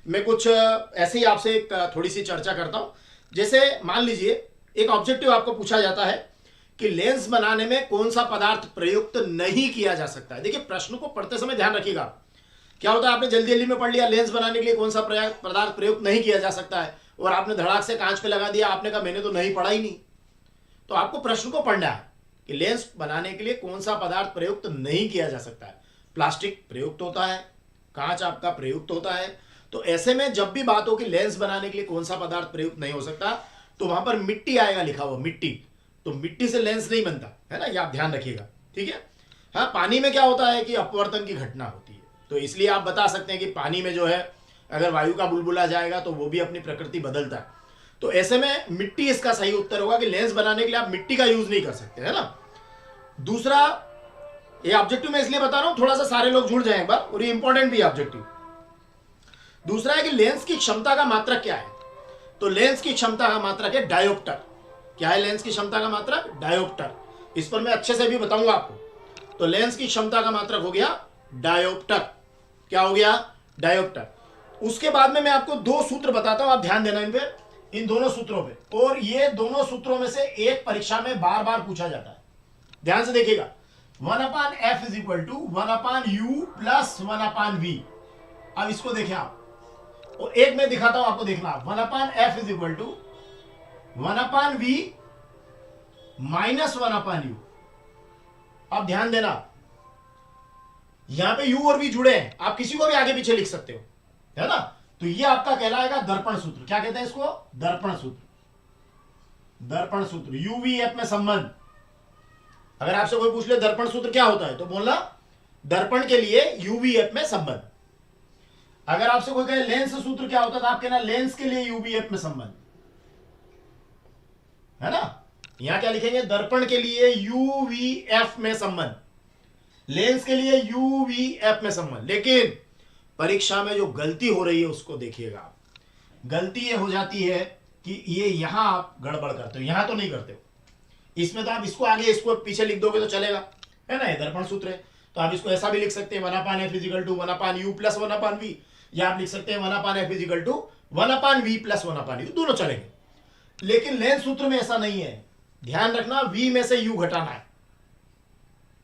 मैं कुछ ऐसे ही आपसे एक थोड़ी सी चर्चा करता हूं। जैसे मान लीजिए एक ऑब्जेक्टिव आपको पूछा जाता है कि लेंस बनाने में कौन सा पदार्थ प्रयुक्त नहीं किया जा सकता है। देखिए प्रश्न को पढ़ते समय ध्यान रखिएगा। क्या होता है, आपने जल्दी जल्दी में पढ़ लिया लेंस बनाने के लिए कौन सा पदार्थ प्रयुक्त नहीं किया जा सकता है, और आपने धड़ाक से कांच पे लगा दिया, आपने कहा मैंने तो नहीं पढ़ा ही नहीं। तो आपको प्रश्न को पढ़ना है कि लेंस बनाने के लिए कौन सा पदार्थ प्रयुक्त नहीं किया जा सकता है। प्लास्टिक प्रयुक्त होता है, कांच आपका प्रयुक्त होता है। तो ऐसे में जब भी बात हो कि लेंस बनाने के लिए कौन सा पदार्थ प्रयुक्त नहीं हो सकता, तो वहां पर मिट्टी आएगा लिखा हुआ, मिट्टी। तो मिट्टी से लेंस नहीं बनता है ना, ये आप ध्यान रखिएगा, ठीक है। हाँ, पानी में क्या होता है कि अपवर्तन की घटना होती है, तो इसलिए आप बता सकते हैं कि पानी में जो है अगर वायु का बुलबुला जाएगा तो वो भी अपनी प्रकृति बदलता है। तो ऐसे में मिट्टी इसका सही उत्तर होगा कि लेंस बनाने के लिए आप मिट्टी का यूज नहीं कर सकते, है ना। दूसरा, ये ऑब्जेक्टिव मैं इसलिए बता रहा हूं थोड़ा सा सारे लोग जुड़ जाएं एक बार, और ये इंपॉर्टेंट भी है ऑब्जेक्टिव। दूसरा है कि लेंस की क्षमता का मात्रक क्या है। तो लेंस की क्षमता का मात्रक है डायोप्टर। क्या है लेंस की क्षमता का मात्रक? डायोप्टर। इस पर मैं अच्छे से भी बताऊंगा आपको। तो लेंस की क्षमता का मात्रक हो गया डायोप्टर। क्या हो गया? डायोप्टर। उसके बाद में मैं आपको दो सूत्र बताता हूं, आप ध्यान देना इन पे, इन दोनों सूत्रों पे। और ये दोनों सूत्रों में से एक परीक्षा में बार बार पूछा जाता है, ध्यान से देखिएगा। 1/f is equal to 1/u plus 1/v। अब इसको देखें आप, और एक मैं दिखाता हूं आपको, देखना। 1/f is equal to 1/v minus 1/u। अब ध्यान देना, यहां पे u और v जुड़े हैं, आप किसी को भी आगे पीछे लिख सकते हो, है ना। तो ये आपका कहलाएगा दर्पण सूत्र। क्या कहते हैं इसको? दर्पण सूत्र। दर्पण सूत्र, uvf में संबंध। अगर आपसे कोई पूछ ले दर्पण सूत्र क्या होता है, तो बोलना दर्पण के लिए uvf में संबंध। अगर आपसे कोई कहे लेंस सूत्र क्या होता है, तो आप कहना लेंस के लिए uvf में संबंध, है ना। यहां क्या लिखेंगे? दर्पण के लिए uvf में संबंध, लेंस के लिए uvf में संबंध। लेकिन परीक्षा में जो गलती हो रही है उसको देखिएगा। गलती ये हो जाती है कि ये यहां आप गड़बड़ करते हो, यहां तो नहीं करते हो। इसमें तो आप इसको आगे इसको पीछे लिख दोगे तो चलेगा, है ना। ये दर्पण सूत्र है, तो आप इसको ऐसा भी लिख सकते हैं 1/f is equal to 1/u plus 1/v, या आप लिख सकते हैं 1/f is equal to 1/v plus 1/u, दोनों चलेंगे। लेकिन लेंस सूत्र में ऐसा नहीं है। ध्यान रखना, v में से u घटाना है,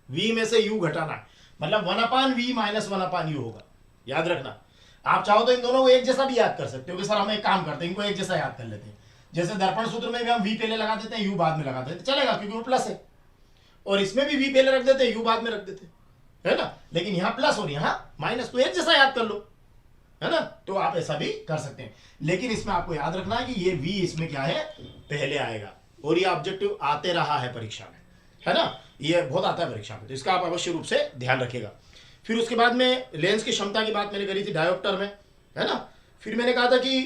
v में से u घटाना है, मतलब 1/v माइनस 1/u होगा। याद रखना। आप चाहो तो इन दोनों को एक जैसा भी याद कर सकते हो कि सर हम एक काम करते हैं, इनको एक जैसा याद कर लेते हैं। जैसे दर्पण सूत्र में भी हम v पहले लगा देते हैं, u बाद में लगा देते हैं, चलेगा क्योंकि वो प्लस है। और इसमें भी v पहले रख देते हैं, u बाद में रख देते हैं, है ना। लेकिन यहां प्लस और यहां माइनस, तो एक जैसा याद कर लो, है ना। तो आप ऐसा भी कर सकते हैं। लेकिन इसमें आपको याद रखना है कि ये v इसमें क्या है, पहले आएगा। और ये ऑब्जेक्टिव आते रहा है परीक्षा में, है ना। ये बहुत आता है परीक्षा में, तो इसका आप अवश्य रूप से ध्यान रखिएगा। फिर उसके बाद में लेंस की क्षमता की बात मैंने करी थी डायोप्टर में, है ना। फिर मैंने कहा था कि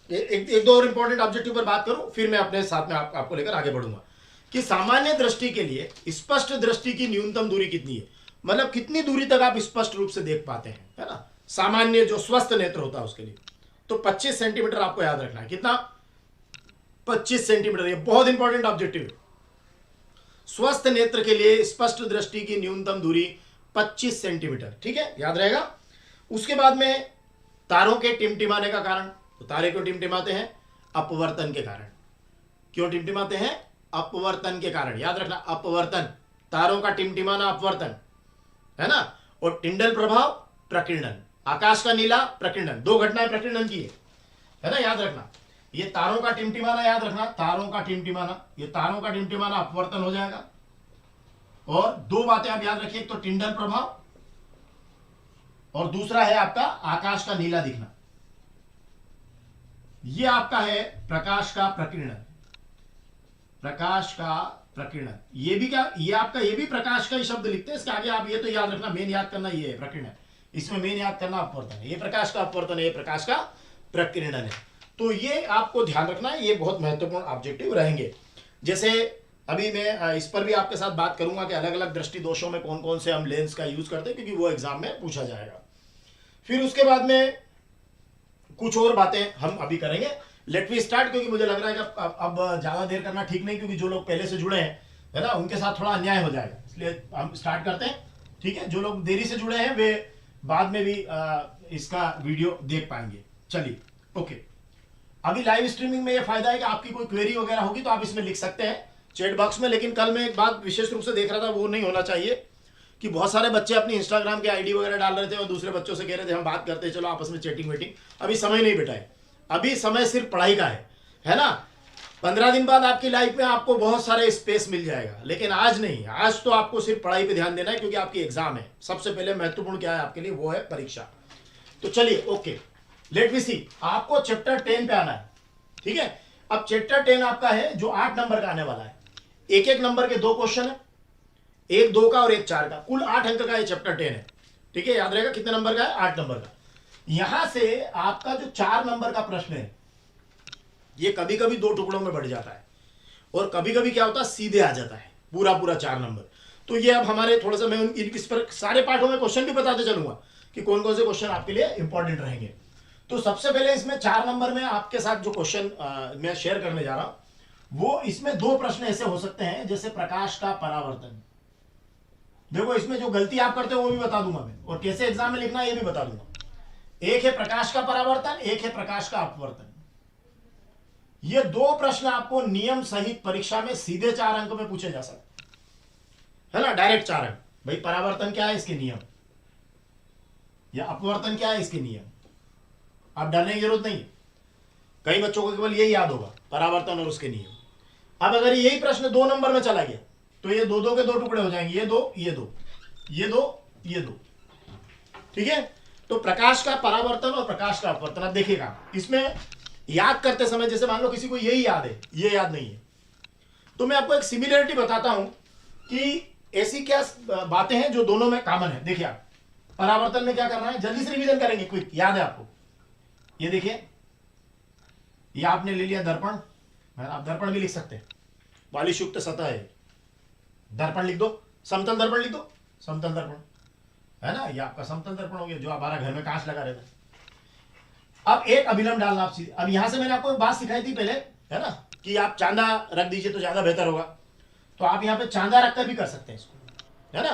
एक दो और इंपॉर्टेंट ऑब्जेक्टिव पर बात करूं, फिर मैं अपने साथ में आपको लेकर आगे बढ़ूंगा। कि सामान्य दृष्टि के लिए स्पष्ट दृष्टि की न्यूनतम दूरी कितनी है, मतलब कितनी दूरी तक आप स्पष्ट रूप से देख पाते हैं, है ना। सामान्य जो स्वस्थ नेत्र होता है उसके लिए तो 25 सेंटीमीटर आपको याद रखना है। कितना? 25 सेंटीमीटर। ये बहुत इंपॉर्टेंट ऑब्जेक्टिव है। स्वस्थ नेत्र के लिए स्पष्ट दृष्टि की न्यूनतम दूरी 25 सेंटीमीटर, ठीक है, याद रहेगा। उसके बाद में तारों के टिमटिमाने का कारण, तो तारे क्यों टिमटिमाते हैं? अपवर्तन के कारण। क्यों टिमटिमाते हैं? अपवर्तन के कारण। याद रखना, अपवर्तन, तारों का टिमटिमाना अपवर्तन, है ना। और टिंडल प्रभाव प्रकीर्णन, आकाश का नीला प्रकीर्णन, दो घटनाएं प्रकीर्णन की है ना, याद रखना। ये तारों का टिमटिमाना याद रखना, तारों का टिमटिमाना, ये तारों का टिमटिमाना अपवर्तन हो जाएगा। और दो बातें आप याद रखिए, एक तो टिंडल प्रभाव और दूसरा है आपका आकाश का नीला दिखना। ये आपका है प्रकाश का प्रकीर्णन, प्रकाश का प्रकीर्णन। ये भी क्या, ये आपका ये भी प्रकाश का ही शब्द लिखते हैं, इसके आगे आप ये तो याद रखना, मेन याद करना ये है प्रकीर्णन, इसमें मेन याद करना अपवर्तन है। ये प्रकाश का अपवर्तन है, ये प्रकाश का प्रकीर्णन है। तो ये आपको ध्यान रखना है, ये बहुत महत्वपूर्ण ऑब्जेक्टिव रहेंगे। जैसे अभी मैं इस पर भी आपके साथ बात करूंगा कि अलग अलग दृष्टि दोषों में कौन कौन से हम लेंस का यूज करते हैं, क्योंकि वो एग्जाम में पूछा जाएगा। फिर उसके बाद में कुछ और बातें हम अभी करेंगे। लेट वी स्टार्ट, क्योंकि मुझे लग रहा है कि अब ज्यादा देर करना ठीक नहीं, क्योंकि जो लोग पहले से जुड़े हैं, है ना, उनके साथ थोड़ा अन्याय हो जाएगा, इसलिए हम स्टार्ट करते हैं, ठीक है। जो लोग देरी से जुड़े हैं वे बाद में भी इसका वीडियो देख पाएंगे। चलिए ओके, अभी लाइव स्ट्रीमिंग में ये फायदा है कि आपकी कोई क्वेरी वगैरह होगी तो आप इसमें लिख सकते हैं चैट बॉक्स में। लेकिन कल मैं एक बात विशेष रूप से देख रहा था, वो नहीं होना चाहिए कि बहुत सारे बच्चे अपनी इंस्टाग्राम के आईडी वगैरह डाल रहे थे और दूसरे बच्चों से कह रहे थे हम बात करते हैं, चलो आपस में चैटिंग वेटिंग। अभी समय नहीं बेटा है, अभी समय सिर्फ पढ़ाई का है ना। 15 दिन बाद आपकी लाइफ में आपको बहुत सारे स्पेस मिल जाएगा, लेकिन आज नहीं। आज तो आपको सिर्फ पढ़ाई पे ध्यान देना है, क्योंकि आपकी एग्जाम है। सबसे पहले महत्वपूर्ण क्या है आपके लिए, वो है परीक्षा। तो चलिए ओके, लेट मी सी, आपको चैप्टर 10 पे आना है, ठीक है। अब चैप्टर 10 आपका है जो 8 नंबर का आने वाला है। एक एक नंबर के 2 क्वेश्चन है, एक 2 का और एक 4 का, कुल 8 अंक का ये चैप्टर 10 है, ठीक है। याद रहेगा कितने नंबर का है, 8 नंबर का। यहां से आपका जो 4 नंबर का प्रश्न है, ये कभी कभी 2 टुकड़ों में बढ़ जाता है और कभी कभी क्या होता है सीधे आ जाता है पूरा पूरा 4 नंबर। तो ये अब हमारे थोड़ा सा मैं इस पर सारे पाठों में क्वेश्चन भी बताते चलूंगा कि कौन कौन से क्वेश्चन आपके लिए इंपॉर्टेंट रहेंगे। तो सबसे पहले इसमें 4 नंबर में आपके साथ जो क्वेश्चन मैं शेयर करने जा रहा हूं, वो इसमें 2 प्रश्न ऐसे हो सकते हैं, जैसे प्रकाश का परावर्तन। देखो इसमें जो गलती आप करते हो वो भी बता दूंगा मैं, और कैसे एग्जाम में लिखना है ये भी बता दूंगा। एक है प्रकाश का परावर्तन, एक है प्रकाश का अपवर्तन। ये 2 प्रश्न आपको नियम सहित परीक्षा में सीधे 4 अंक में पूछे जा सकते है ना, डायरेक्ट 4 अंक। भाई परावर्तन क्या है, इसके नियम, या अपवर्तन क्या है, इसके नियम। आप डरने की जरूरत नहीं है, कई बच्चों को केवल यही याद होगा, परावर्तन और उसके नियम। अब अगर यही प्रश्न 2 नंबर में चला गया तो ये 2 के 2 टुकड़े हो जाएंगे, ये 2 ये 2 ये 2 ये 2, ठीक है। तो प्रकाश का परावर्तन और प्रकाश का अपवर्तन, अब देखिएगा इसमें याद करते समय, जैसे मान लो किसी को यही याद है, ये याद नहीं है, तो मैं आपको एक सिमिलरिटी बताता हूं कि ऐसी क्या बातें हैं जो दोनों में कॉमन है। देखिए आप परावर्तन में क्या करना है, जल्दी से रिवीजन करेंगे, क्विक, याद है आपको। ये देखिए, ये आपने ले लिया दर्पण, आप दर्पण भी लिख सकते हैं, वालिश युक्त सतह है, दर्पण लिख दो, समतल दर्पण लिख दो, समतल दर्पण है ना, ये आपका समतल दर्पण हो गया जो हमारा घर में कांच लगा रहता है। अब एक अभिलंब डालना आप सीधे। अब यहां से मैंने आपको एक बात सिखाई थी पहले, है ना, कि आप चांदा रख दीजिए तो ज्यादा बेहतर होगा। तो आप यहां पे चांदा रखकर भी कर सकते हैं इसको, है ना।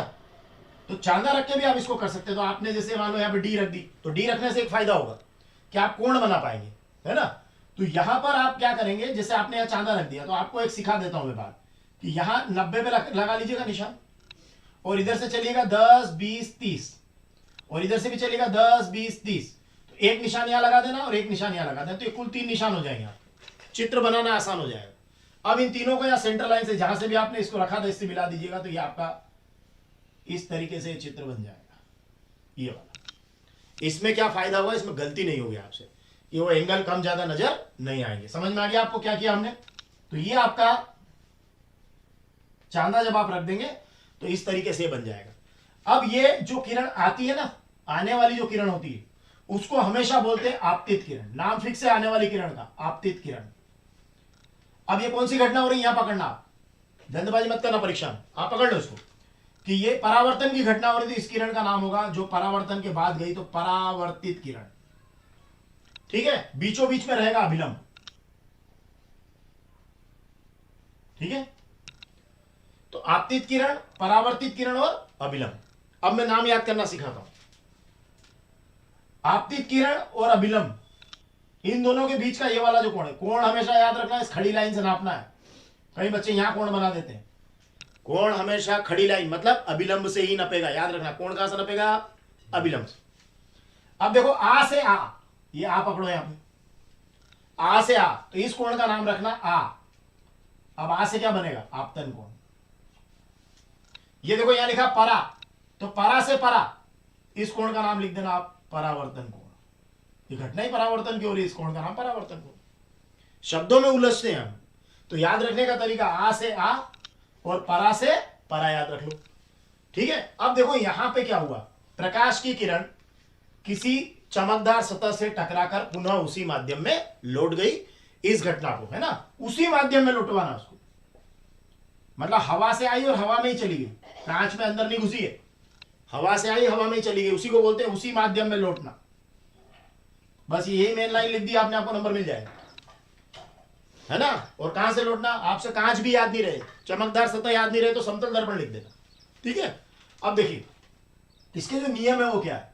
तो चांदा रख के भी आप इसको कर सकते हैं। तो आपने जैसे मान लो यहाँ पे डी रख दी, तो डी रखने से एक फायदा होगा कि आप कोण बना पाएंगे, है ना। तो यहां पर आप क्या करेंगे, जैसे आपने यहाँ चांदा रख दिया, तो आपको एक सिखा देता हूं मैं बात, कि यहां 90 पे लगा लीजिएगा निशान, और इधर से चलिएगा 10 20 30, और इधर से भी चलिएगा 10 20 30। तो एक निशान यहां लगा देना और एक निशान यहां लगा देना, तो कुल 3 निशान हो जाएंगे, चित्र बनाना आसान हो जाएगा। अब इन तीनों को यहाँ सेंटर लाइन से जहां से भी आपने इसको रखा था इससे मिला दीजिएगा, तो ये आपका इस तरीके से चित्र बन जाएगा, ये वाला। इसमें क्या फायदा हुआ, इसमें गलती नहीं होगी आपसे, ये वो एंगल कम ज्यादा नजर नहीं आएंगे। समझ में आ गया आपको क्या किया हमने। तो ये आपका चांदा जब आप रख देंगे तो इस तरीके से बन जाएगा। अब ये जो किरण आती है ना, आने वाली जो किरण होती है, उसको हमेशा बोलते हैं आपतित किरण। नाम फिक्स है आने वाली किरण का, आपतित किरण। अब ये कौन सी घटना हो रही है, यहां पकड़ना, आप जल्दबाजी मत करना परीक्षा में, आप पकड़ लो इसको, कि ये परावर्तन की घटना हो रही थी, इस किरण का नाम होगा जो परावर्तन के बाद गई, तो परावर्तित किरण, ठीक है। बीचों बीच में रहेगा अभिलंब, ठीक है। तो आपतित किरण, परावर्तित किरण और अभिलंब। अब मैं नाम याद करना सिखाता हूं। आपतित किरण और अभिलंब, इन दोनों के बीच का ये वाला जो कोण है, कोण हमेशा याद रखना है, इस खड़ी लाइन से नापना है। कई बच्चे यहां कोण बना देते हैं, कोण हमेशा खड़ी लाइन मतलब अभिलंब से ही नपेगा, याद रखना। कोण कहां से नपेगा, अभिलंब से। अब देखो आ से आ, ये आ पकड़ो यहां पे, आ से आ, तो इस कोण का नाम रखना आ। अब आ से क्या बनेगा, आपतन कोण। ये देखो यहां लिखा परा, तो परा से परा, इस कोण का नाम लिख देना आप परावर्तन कोण। ये घटना ही परावर्तन की हो रही है, इस कोण का नाम परावर्तन कोण। शब्दों में उलझते हैं हम, तो याद रखने का तरीका आ से आ और परा से परा याद रख लो, ठीक है। अब देखो यहां पे क्या हुआ, प्रकाश की किरण किसी चमकदार सतह से टकराकर पुनः उसी माध्यम में लौट गई, इस घटना को, है ना, उसी माध्यम में लौटवाना उसको। मतलब हवा से आई और हवा में ही चली गई, कांच में अंदर नहीं घुसी है, हवा से आई हवा में ही चली गई, उसी को बोलते हैं उसी माध्यम में लौटना। बस यही मेन लाइन लिख दी आपने, आपको नंबर मिल जाएगा, है ना। और कहां से लौटना, आपसे कांच भी याद नहीं रहे, चमकदार सतह याद नहीं रहे, तो समतल दर्पण लिख देना, ठीक है। अब देखिए इसके जो नियम है वो क्या है,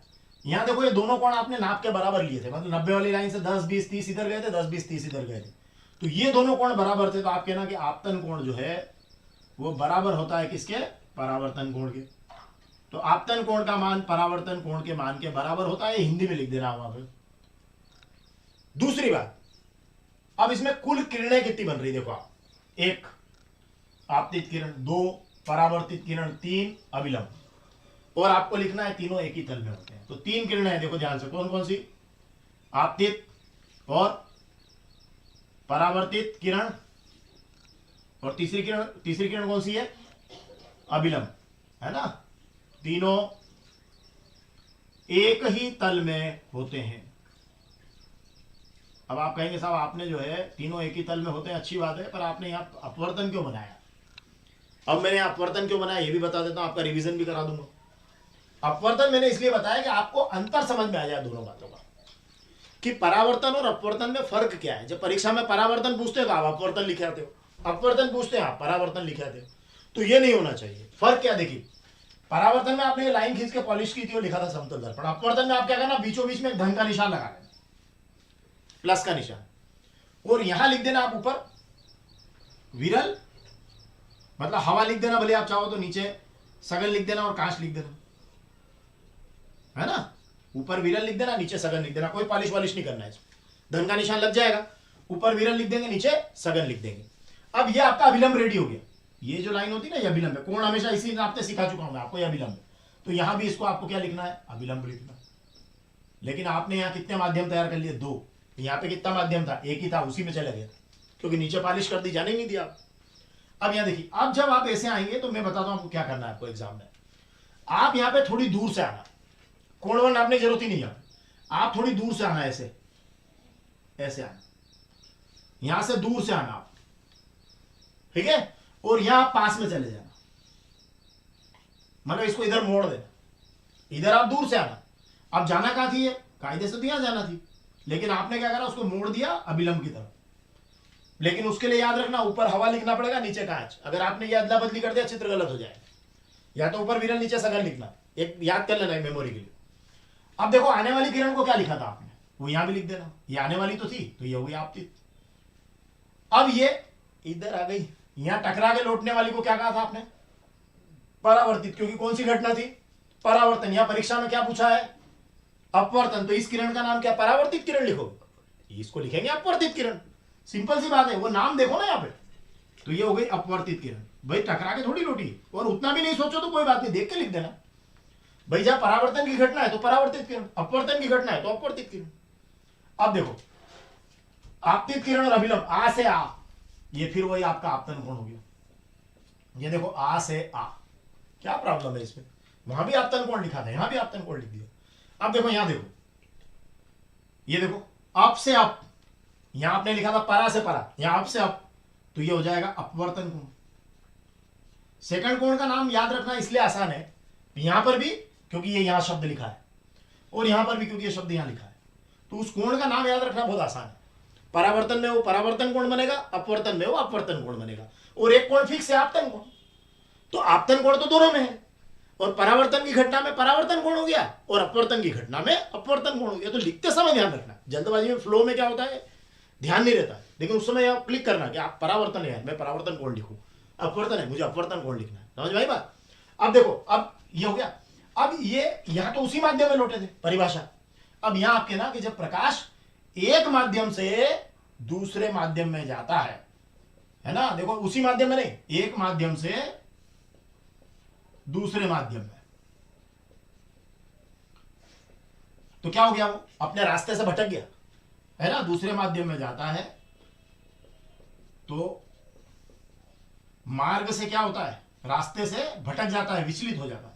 यहां देखो ये दोनों कोण आपने नाप के बराबर लिए थे, मतलब 90 वाली लाइन से 10 20 30 इधर गए थे, 10 20 30 इधर गए थे, तो ये दोनों कोण बराबर थे, तो आप कहना कि आपतन कोण जो है वो बराबर होता है किसके, परावर्तन कोण के। तो आपतन कोण का मान परावर्तन कोण के मान के बराबर होता है, हिंदी में लिख देना वहां पर। दूसरी बात, अब इसमें कुल किरणें कितनी बन रही देखो आप, 1 आपतित किरण, 2 परावर्तित किरण, 3 अभिलंब, और आपको लिखना है तीनों एक ही तल में होते हैं। तो 3 किरणें हैं देखो ध्यान से, कौन कौन सी, आपतित और परावर्तित किरण, और तीसरी किरण कौन सी है, अभिलंब, है ना। तीनों एक ही तल में होते हैं। अब आप कहेंगे साहब आपने जो है तीनों एक ही तल में होते हैं, अच्छी बात है, पर आपने यहां अपवर्तन क्यों बनाया। अब मैंने अपवर्तन क्यों बनाया ये भी बता देता हूं, आपका रिवीजन भी करा दूंगा। अपवर्तन मैंने इसलिए बताया कि आपको अंतर समझ में आ जाए दोनों बातों का, कि परावर्तन और अपवर्तन में फर्क क्या है। जब परीक्षा में परावर्तन पूछते हो तो आप अपवर्तन लिखे आते हो, अपवर्तन पूछते हैं आप परावर्तन लिखे आते हो, तो ये नहीं होना चाहिए। फर्क क्या, देखिए परावर्तन में आपने ये लाइन खींच के पॉलिश की थी और लिखा था समतल दर्पण, अपवर्तन में आप क्या करना, बीचों बीच में एक धन का निशान लगा देना, प्लस का निशान, और यहां लिख देना आप ऊपर विरल, मतलब हवा लिख देना, भले आप चाहो तो नीचे सघन लिख देना और कांच लिख देना, है ना। ऊपर विरल लिख देना, नीचे सघन लिख देना, कोई पॉलिश वॉलिश नहीं करना है, धन का निशान लग जाएगा, ऊपर विरल लिख देंगे, नीचे सघन लिख देंगे। अब ये आपका अभिलंब रेडी हो गया। ये जो लाइन होती है ना, ये अभिलंब है, कोण हमेशा इसी नापते सिखा चुका हूं मैं आपको, ये अभिलंब है, तो यहां भी इसको आपको क्या लिखना है, अभिलंब लिखना। लेकिन आपने यहां कितने माध्यम तैयार कर लिए, 2, यहां पे कितना माध्यम था, एक ही था, उसी में चला गया, क्योंकि नीचे पॉलिश कर दी, जाने नहीं दिया आप। अब यहां देखिए, अब जब आप ऐसे आएंगे तो मैं बताता हूं आपको क्या करना है आपको एग्जाम में। आप यहां पे थोड़ी दूर से आना, कोण वण नापने की जरूरत ही नहीं है, आप थोड़ी दूर से आना, ऐसे ऐसे आना, यहां से दूर से आना आप, ठीक है, और यहां पास में चले जाना, मतलब इसको इधर मोड़ देना, इधर आप दूर से आना। अब जाना कहां थी, ये कायदे से तो यहां जाना थी, लेकिन आपने क्या करा, उसको मोड़ दिया अभिलंब की तरफ। लेकिन उसके लिए याद रखना, ऊपर हवा लिखना पड़ेगा, नीचे कांच। अगर आपने ये अदला बदली कर दिया, चित्र गलत हो जाएगा। या तो ऊपर विरल, नीचे सघन लिखना, एक याद कर लेना है मेमोरी के लिए। अब देखो आने वाली किरण को क्या लिखा था आपने, वो यहां भी लिख देना, ये आने वाली तो थी, तो ये हो गई आपतित। अब ये इधर आ गई, यहां टकरा के लौटने वाली को क्या कहा था आपने, परावर्तित, क्योंकि कौन सी घटना थी, परावर्तन। यहां परीक्षा में क्या पूछा है, अपवर्तन, तो इस किरण का नाम क्या, परावर्तित किरण लिखोगे, इसको लिखेंगे अपवर्तित किरण, सिंपल सी बात है। वो नाम देखो ना यहाँ पे, तो ये हो गई अपवर्तित किरण। भाई टकरा के थोड़ी लौटी, और उतना भी नहीं सोचो तो कोई बात नहीं, देख के लिख देना। भाई जहां परावर्तन की घटना है तो परावर्तित किरण, अपवर्तन की घटना है तो अपवर्तित किरण। अब देखो आपतित किरण और अभिलंब, आ से आ, ये फिर वही आपका आपतन कोण हो गया। ये देखो आ से आ, क्या प्रॉब्लम है इसमें, वहां भी आपतन कोण लिखा था, यहां भी आपतन कोण लिख दिया। अब देखो यहां देखो, ये देखो अप से अप, यहां आपने लिखा था परा से परा, यहां अप से अप, तो ये हो जाएगा अपवर्तन कोण। सेकंड कोण का नाम याद रखना इसलिए आसान है, यहां पर भी क्योंकि ये यहां शब्द लिखा है, और यहां पर भी क्योंकि ये शब्द यहां लिखा है, तो उस कोण का नाम याद रखना बहुत आसान है। परावर्तन में वो परावर्तन कोण बनेगा, अपवर्तन में वो अपवर्तन कोण बनेगा, और एक कोण फिक्स है आपतन कोण, तो आपतन कोण तो दोनों में है, और परावर्तन की घटना में परावर्तन कोण हो गया, और अपवर्तन की घटना में अपवर्तन कोण हो गया। तो लिखते समय ध्यान रखना, जल्दबाजी में फ्लो में क्या होता है, ध्यान नहीं रहता है, लेकिन उस समय आप क्लिक करना कि आप परावर्तन है, मैं परावर्तन कोण लिखूं, अपवर्तन है, मुझे अपवर्तन कोण लिखना है, समझ में आई बात। अब देखो, अब ये हो गया। अब ये यहां तो उसी माध्यम में लौटे थे परिभाषा। अब यहां आप कहना कि जब प्रकाश एक माध्यम से दूसरे माध्यम में जाता है ना, देखो उसी माध्यम में नहीं, एक माध्यम से दूसरे माध्यम में, तो क्या हो गया, वो अपने रास्ते से भटक गया, है ना। दूसरे माध्यम में जाता है तो मार्ग से क्या होता है, रास्ते से भटक जाता है, विचलित हो जाता है,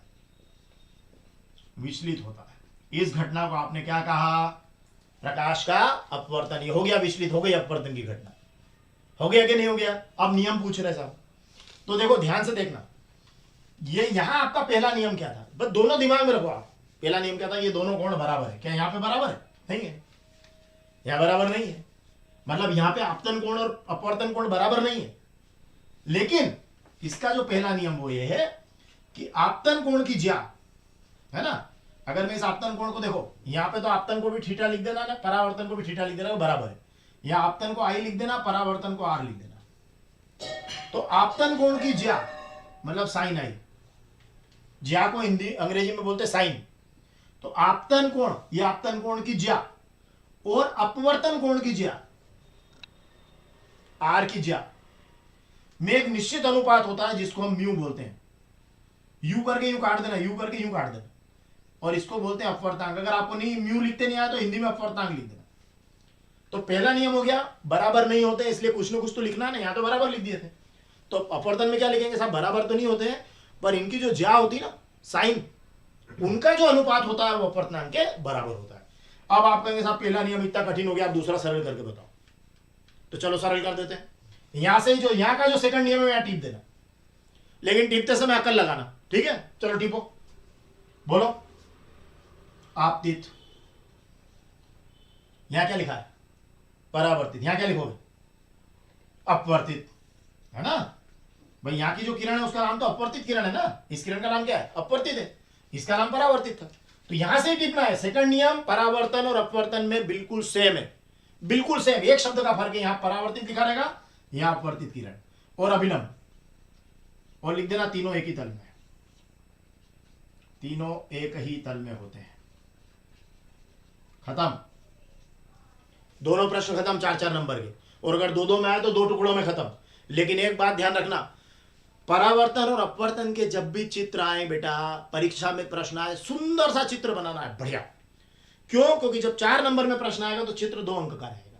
विचलित होता है। इस घटना को आपने क्या कहा, प्रकाश का अपवर्तन। ये हो गया, विचलित हो गई अपवर्तन की घटना, हो गया कि नहीं हो गया। अब नियम पूछ रहे साहब, तो देखो ध्यान से देखना, ये यहां आपका पहला नियम क्या था, बस दोनों दिमाग में रखो आप। पहला नियम क्या था, ये दोनों कोण बराबर है, क्या यहां पे बराबर है, नहीं है, यहां बराबर नहीं है, मतलब यहां पे आपतन कोण और अपवर्तन कोण बराबर नहीं है। लेकिन इसका जो पहला नियम वो ये है कि आपतन कोण की ज्या, है ना, अगर मैं इस आपतन कोण को देखो, यहाँ पे तो आपतन को भी थीटा लिख देना ना, परावर्तन को भी थीटा लिख देना, बराबर है। यहाँ आपतन को आई लिख देना, परावर्तन को आर लिख देना। तो आपतन कोण की ज्या मतलब साइन आई, ज्या को हिंदी अंग्रेजी में बोलते साइन। तो आपतन कोण, ये आपतन कोण की ज्या और अपवर्तन कोण की ज्या, आर की ज्या में एक निश्चित अनुपात होता है जिसको हम म्यू बोलते हैं। यू करके यूं काट देना, यू करके यूं काट देना, और इसको बोलते हैं अपवर्तांक। अगर आपको नहीं म्यू लिखते नहीं आया तो हिंदी में अपवर्तांक लिख देना। तो पहला नियम हो गया, बराबर नहीं होते इसलिए कुछ ना कुछ तो लिखना है ना, यहां तो बराबर लिख दिए थे। तो अपवर्तन में क्या लिखेंगे साहब, बराबर तो नहीं होते हैं, पर इनकी जो ज्या होती ना साइन, उनका जो अनुपात होता है वो अपवर्तनांक के बराबर होता है। अब आप कहेंगे साहब पहला नियम इतना कठिन हो गया, आप दूसरा सरल करके बताओ। तो चलो सरल कर देते हैं। यहां से जो यहां का जो सेकंड नियम है यहां टीप देना, लेकिन टीपते समय अकल लगाना, ठीक है। चलो टीपो, बोलो। आपतित, यहां क्या लिखा है, परावर्तित। यहां क्या लिखोगे, अपवर्तित, है ना भाई। यहां की जो किरण है उसका नाम तो अपवर्तित किरण है ना, इस किरण का नाम क्या है, अपवर्तित है, इसका नाम परावर्तित था। तो यहां से टिपना है। सेकंड नियम परावर्तन और अपवर्तन में बिल्कुल सेम है, बिल्कुल सेम, एक शब्द का फर्क है। यहां परावर्तित लिखा रहेगा, यहां अपवर्तित किरण और अभिलंब, और लिख देना तीनों एक ही तल में, तीनों एक ही तल में होते हैं। खत्म, दोनों प्रश्न खत्म, 4-4 नंबर के। और अगर 2-2 में आए तो 2 टुकड़ों में खत्म। लेकिन एक बात ध्यान रखना, परावर्तन और अपवर्तन के जब भी चित्र आए बेटा, परीक्षा में प्रश्न आए, सुंदर सा चित्र बनाना है, बढ़िया। क्यों, क्योंकि जब 4 नंबर में प्रश्न आएगा तो चित्र 2 अंक का रहेगा,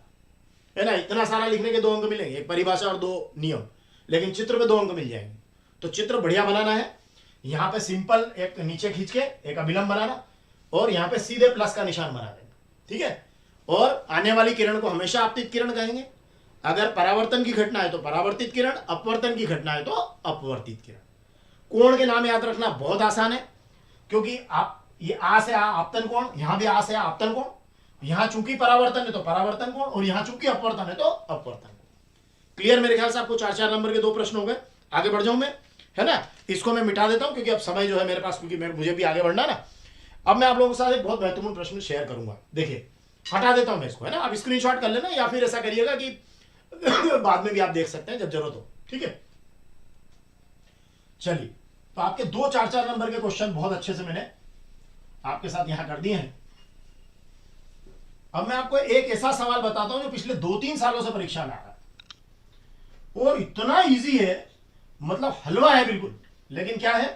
है ना। इतना सारा लिखने के 2 अंक मिलेंगे, एक परिभाषा और 2 नियम, लेकिन चित्र में 2 अंक मिल जाएंगे। तो चित्र बढ़िया बनाना है। यहां पे सिंपल एक नीचे खींच के एक अभिलंब बनाना, और यहां पे सीधे प्लस का निशान बना देना, ठीक है। और आने वाली किरण को हमेशा आपतित किरण कहेंगे। अगर परावर्तन की घटना है तो परावर्तित किरण, अपवर्तन की घटना है तो अपवर्तित किरण। कोण के नाम याद रखना बहुत आसान है, क्योंकि आप ये आ से आ आपतन कोण, यहां भी आ से आ आपतन कोण, यहां चूंकि परावर्तन है तो परावर्तन कोण, और यहां चूंकि अपवर्तन है तो अपवर्तन कोण। क्लियर, मेरे ख्याल से आपको 4-4 नंबर के 2 प्रश्न हो गए। आगे बढ़ जाऊं मैं, है ना। इसको मैं मिटा देता हूं क्योंकि अब समय जो है मेरे पास, क्योंकि मुझे भी आगे बढ़ना ना। अब मैं आप लोगों के साथ एक बहुत महत्वपूर्ण प्रश्न शेयर करूंगा। देखिए, हटा देता हूं मैं इसको, है ना। आप स्क्रीनशॉट कर लेना, या फिर ऐसा करिएगा कि बाद में भी आप देख सकते हैं जब जरूरत हो, ठीक है। चलिए, तो आपके 2 4-4 नंबर के क्वेश्चन बहुत अच्छे से मैंने आपके साथ यहां कर दिए हैं। अब मैं आपको एक ऐसा सवाल बताता हूं जो पिछले 2-3 सालों से परीक्षा में आ रहा है, और इतना इजी है, मतलब हलवा है बिल्कुल। लेकिन क्या है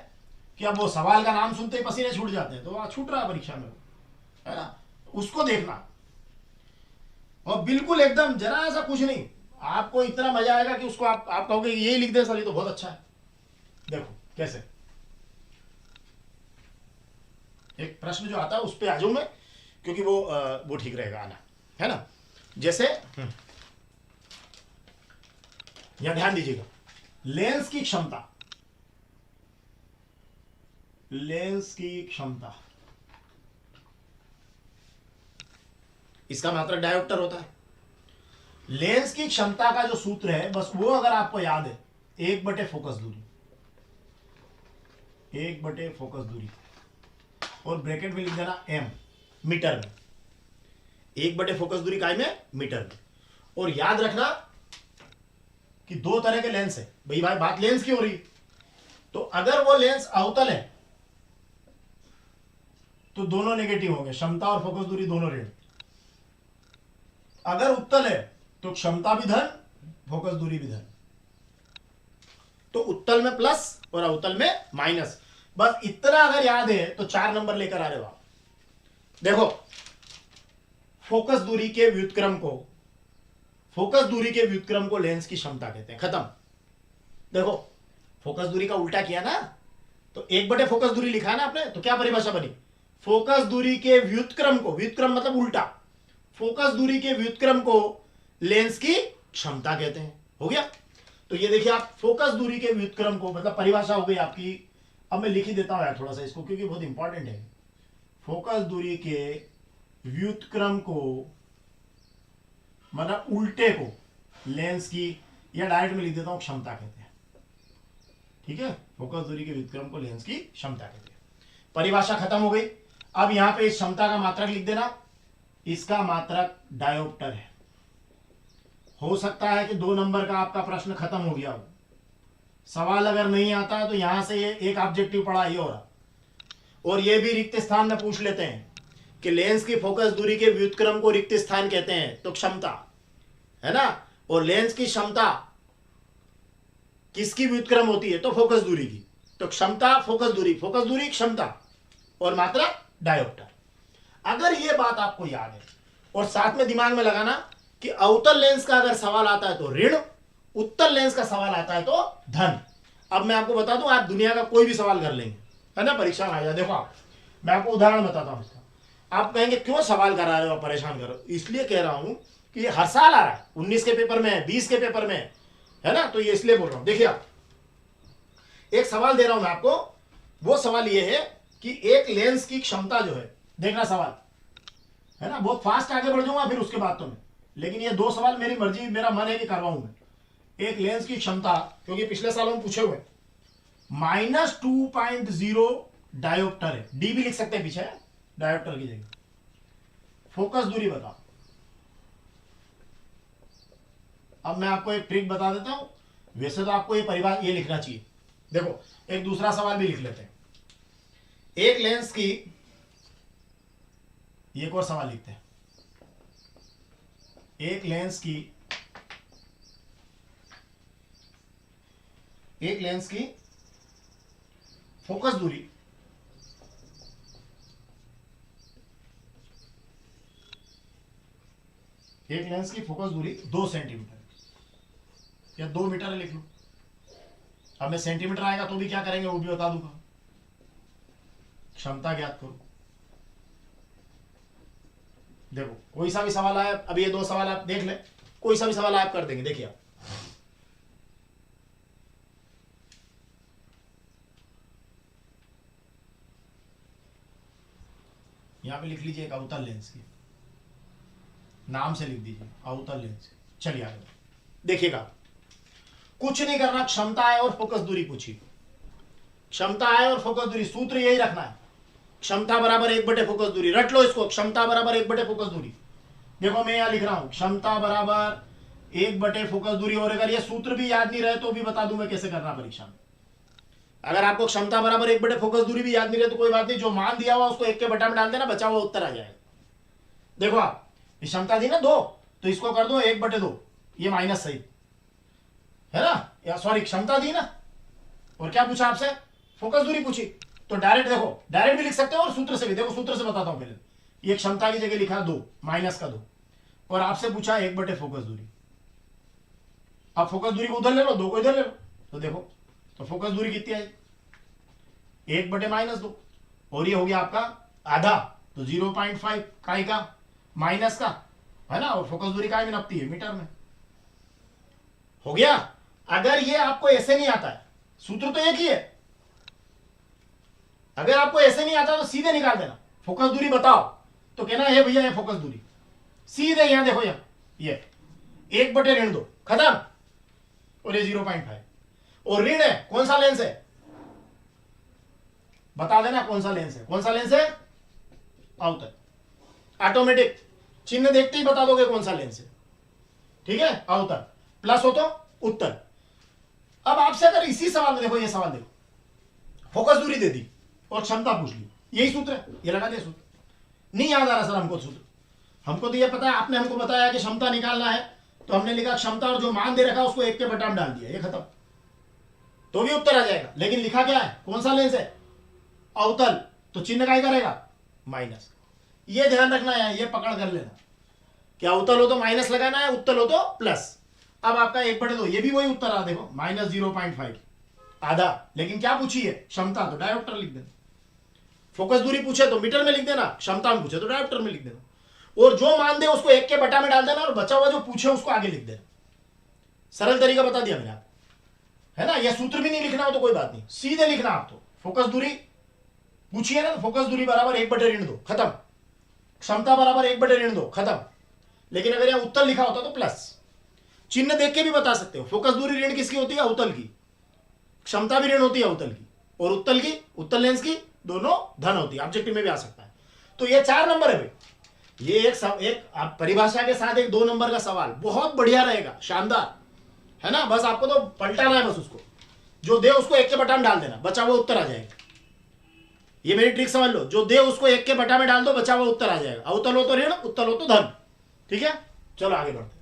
कि अब वो सवाल का नाम सुनते ही पसीने छूट जाते हैं, तो वहां छूट रहा है परीक्षा में, है ना। उसको देखना, और बिल्कुल एकदम जरा सा कुछ नहीं, आपको इतना मजा आएगा कि उसको आप कहोगे यही लिख दे सर, ये तो बहुत अच्छा है। देखो कैसे, एक प्रश्न जो आता है उस पर आ जाऊं मैं, क्योंकि वो ठीक रहेगा आना, है ना। जैसे यहां ध्यान दीजिएगा, लेंस की क्षमता, लेंस की क्षमता, इसका मात्रक डायोप्टर होता है। लेंस की क्षमता का जो सूत्र है, बस वो अगर आपको याद है, 1/फोकस दूरी, 1/फोकस दूरी, और ब्रैकेट में लिख देना m, मीटर में। 1/फोकस दूरी काय में, मीटर में। और याद रखना कि 2 तरह के लेंस है भाई बात लेंस की हो रही। तो अगर वो लेंस अवतल है तो दोनों नेगेटिव होंगे, क्षमता और फोकस दूरी दोनों ऋण। अगर उत्तल है तो क्षमता भी धन, फोकस दूरी भी धन। तो उत्तल में प्लस और अवतल में माइनस। बस इतना अगर याद है तो 4 नंबर लेकर आ रहे हो आप। देखो, फोकस दूरी के व्युत्क्रम को, फोकस दूरी के व्युत्क्रम को लेंस की क्षमता कहते हैं। खत्म। देखो, फोकस दूरी का उल्टा किया ना, तो 1/फोकस दूरी लिखा है ना आपने, तो क्या परिभाषा बनी, फोकस दूरी के व्युत्क्रम को, व्युत्क्रम मतलब उल्टा, फोकस दूरी के व्युत्क्रम को लेंस की क्षमता कहते हैं। हो गया। तो ये देखिए आप, फोकस दूरी के व्युत्क्रम को, मतलब परिभाषा हो गई आपकी। अब मैं लिख ही देता हूं यार थोड़ा सा इसको, क्योंकि बहुत इंपॉर्टेंट है। फोकस दूरी के व्युत्क्रम को, मतलब उल्टे को, लेंस की, या डायरेक्ट में लिख देता हूं क्षमता कहते हैं। ठीक है, फोकस दूरी के व्युत्क्रम को लेंस की क्षमता कहते हैं। परिभाषा खत्म हो गई। अब यहां पे इस क्षमता का मात्रक लिख देना, इसका मात्रक डायोप्टर है। हो सकता है कि 2 नंबर का आपका प्रश्न खत्म हो गया हो, सवाल अगर नहीं आता तो यहां से ये एक ऑब्जेक्टिव पड़ा ही हो रहा, और ये भी रिक्त स्थान में पूछ लेते हैं कि लेंस की फोकस दूरी के व्युत्क्रम को रिक्त स्थान कहते हैं, तो क्षमता है ना, और लेंस की क्षमता किसकी व्युत्क्रम होती है, तो फोकस दूरी की। तो क्षमता फोकस दूरी क्षमता और मात्रा डायोप्टर। अगर ये बात आपको याद है और साथ में दिमाग में लगाना कि अवतल लेंस का अगर सवाल आता है तो ऋण, उत्तल लेंस का सवाल आता है तो धन। अब मैं आपको बता दूं, आप दुनिया का कोई भी सवाल कर लेंगे, है ना, परीक्षा में आ जाए। देखो आप, मैं आपको उदाहरण बताता हूं इसका। आप कहेंगे क्यों सवाल करा रहे हो, परेशान कर रहे हो? इसलिए कह रहा हूं कि ये हर साल आ रहा है, 19 के पेपर में, 20 के पेपर में, है ना, तो ये इसलिए बोल रहा हूं। देखिए आप, एक सवाल दे रहा हूं मैं आपको, वो सवाल ये है कि एक लेंस की क्षमता जो है, देखना सवाल, है ना, बहुत फास्ट आगे बढ़ जाऊंगा फिर उसके बाद तो मैं, लेकिन ये 2 सवाल मेरी मर्जी, मेरा मन है कि करवाऊं मैं। एक लेंस की क्षमता, क्योंकि पिछले सालों में पूछे हुए, -2.0 डायोप्टर है, डी भी लिख सकते हैं पीछे डायोप्टर की जगह। फोकस दूरी बताओ। अब मैं आपको एक ट्रिक बता देता हूं, वैसे तो आपको ये परिभाषा ये लिखना चाहिए। देखो एक दूसरा सवाल भी लिख लेते हैं। एक लेंस की, एक और सवाल लिखते हैं, एक लेंस की फोकस दूरी एक लेंस की फोकस दूरी 2 सेंटीमीटर या 2 मीटर लिख लो। अब मैं सेंटीमीटर आएगा तो भी क्या करेंगे वो भी बता दूंगा। क्षमता ज्ञात करो। देखो कोई सा भी सवाल आए, अब ये 2 सवाल आप देख ले, कोई सा भी सवाल आप कर देंगे। देखिए आप, यहां पे लिख लीजिए एक अवतल लेंस की, नाम से लिख दीजिए अवतल लेंस। चलिए आगे देखिएगा, कुछ नहीं करना, क्षमता है और फोकस दूरी पूछी। क्षमता है और फोकस दूरी, सूत्र यही रखना है, क्षमता बराबर 1/, फोकस दूरी। रट लो इसको, क्षमता बराबर 1/, फोकस दूरी। देखो मैं यहां लिख रहा हूं क्षमता बराबर 1/, फोकस दूरी। और अगर ये सूत्र भी याद नहीं रहे तो भी बता दूं मैं कैसे करना परीक्षा में। अगर आपको क्षमता बराबर 1/, फोकस दूरी भी याद नहीं रहे तो कोई बात नहीं, जो मान दिया हुआ उसको 1 के बटा में डाल देना, बचा हुआ उत्तर आ जाएगा। देखो आप, क्षमता थी ना 2, तो इसको कर दो 1/2, ये माइनस सही है ना, या सॉरी क्षमता दी ना, और क्या पूछा आपसे, फोकस दूरी पूछी। तो डायरेक्ट देखो, डायरेक्ट भी लिख सकते हो और सूत्र से भी। देखो सूत्र से बताता हूं पहले, ये क्षमता की जगह लिखा 2, माइनस का 2, और आपसे पूछा 1/, फोकस दूरी। अब फोकस दूरी को उधर ले लो, 2 को इधर ले लो, तो देखो तो फोकस दूरी कितनी आई, 1/-2, और ये हो गया आपका आधा, तो 0.5 काय का माइनस का, है ना, और फोकस दूरी काय में नपती है, मीटर में। हो गया। अगर ये आपको ऐसे नहीं आता है, सूत्र तो एक ही है, अगर आपको ऐसे नहीं आता तो सीधे निकाल देना, फोकस दूरी बताओ, तो कहना है भैया ये फोकस दूरी, सीधे यहां देखो, यहां ये 1/2, खत्म, और ये 0.5, और ऋण है, कौन सा लेंस है बता देना, कौन सा लेंस है, कौन सा लेंस है, अवतल। ऑटोमेटिक चिन्ह देखते ही बता दोगे कौन सा लेंस है, ठीक है, अवतल। प्लस हो तो उत्तल। अब आपसे अगर इसी सवाल में देखो, ये सवाल देखो, फोकस दूरी दे दी और क्षमता पूछ ली, यही सूत्र है, ये लगा दिया सूत्र। नहीं याद आ रहा सर हमको सूत्र, हमको तो ये पता है, आपने हमको बताया कि क्षमता निकालना है, तो हमने लिखा क्षमता और जो मान दे रखा उसको 1 के बटा में डाल दिया, ये खत्म, तो भी उत्तर आ जाएगा। लेकिन लिखा क्या है, कौन सा लेंस है, अवतल, तो चिन्ह काय करेगा, माइनस। ये ध्यान रखना है, ये पकड़ कर लेना कि अवतल हो तो माइनस लगाना है, उत्तल हो तो प्लस। अब आपका 1/2, ये भी वही उत्तर आ, देखो -0.5, आधा। लेकिन क्या पूछी है, क्षमता, तो डायोप्टर लिख देना। फोकस दूरी पूछे तो मीटर में लिख देना, क्षमता में पूछे तो डायोप्टर में लिख देना, और जो मान दे उसको 1 के बटा में डाल देना, और बचा हुआ जो पूछे उसको आगे लिख देना। सरल तरीका बता दिया मैंने आपको, है ना। यह सूत्र भी नहीं लिखना हो तो कोई बात नहीं, सीधे लिखना आप, तो फोकस दूरी पूछी है ना, फोकस दूरी बराबर 1/2, खत्म। क्षमता बराबर 1/2, खत्म। लेकिन अगर यहां उत्तर लिखा होता तो प्लस, चिन्ह देख के भी बता सकते हो। फोकस दूरी ऋण किसकी होती है, अवतल की। क्षमता भी ऋण होती है अवतल की, और उत्तल की, उत्तल लेंस की, दोनों धन होती है। ऑब्जेक्टिव में भी आ सकता है। तो ये 4 नंबर है भाई। ये एक परिभाषा के साथ एक 2 नंबर का सवाल बहुत बढ़िया रहेगा, शानदार है ना। बस आपको तो पलटाना है, बस उसको जो दे उसको 1 के बटा में डाल देना, बचा हुआ उत्तर आ जाएगा। ये मेरी ट्रिक समझ लो, जो दे उसको 1 के बटा में डाल दो, बचा हुआ उत्तर आ जाएगा। अवतल हो तो ऋण, उत्तल हो तो धन। ठीक है, चलो आगे बढ़ते हैं।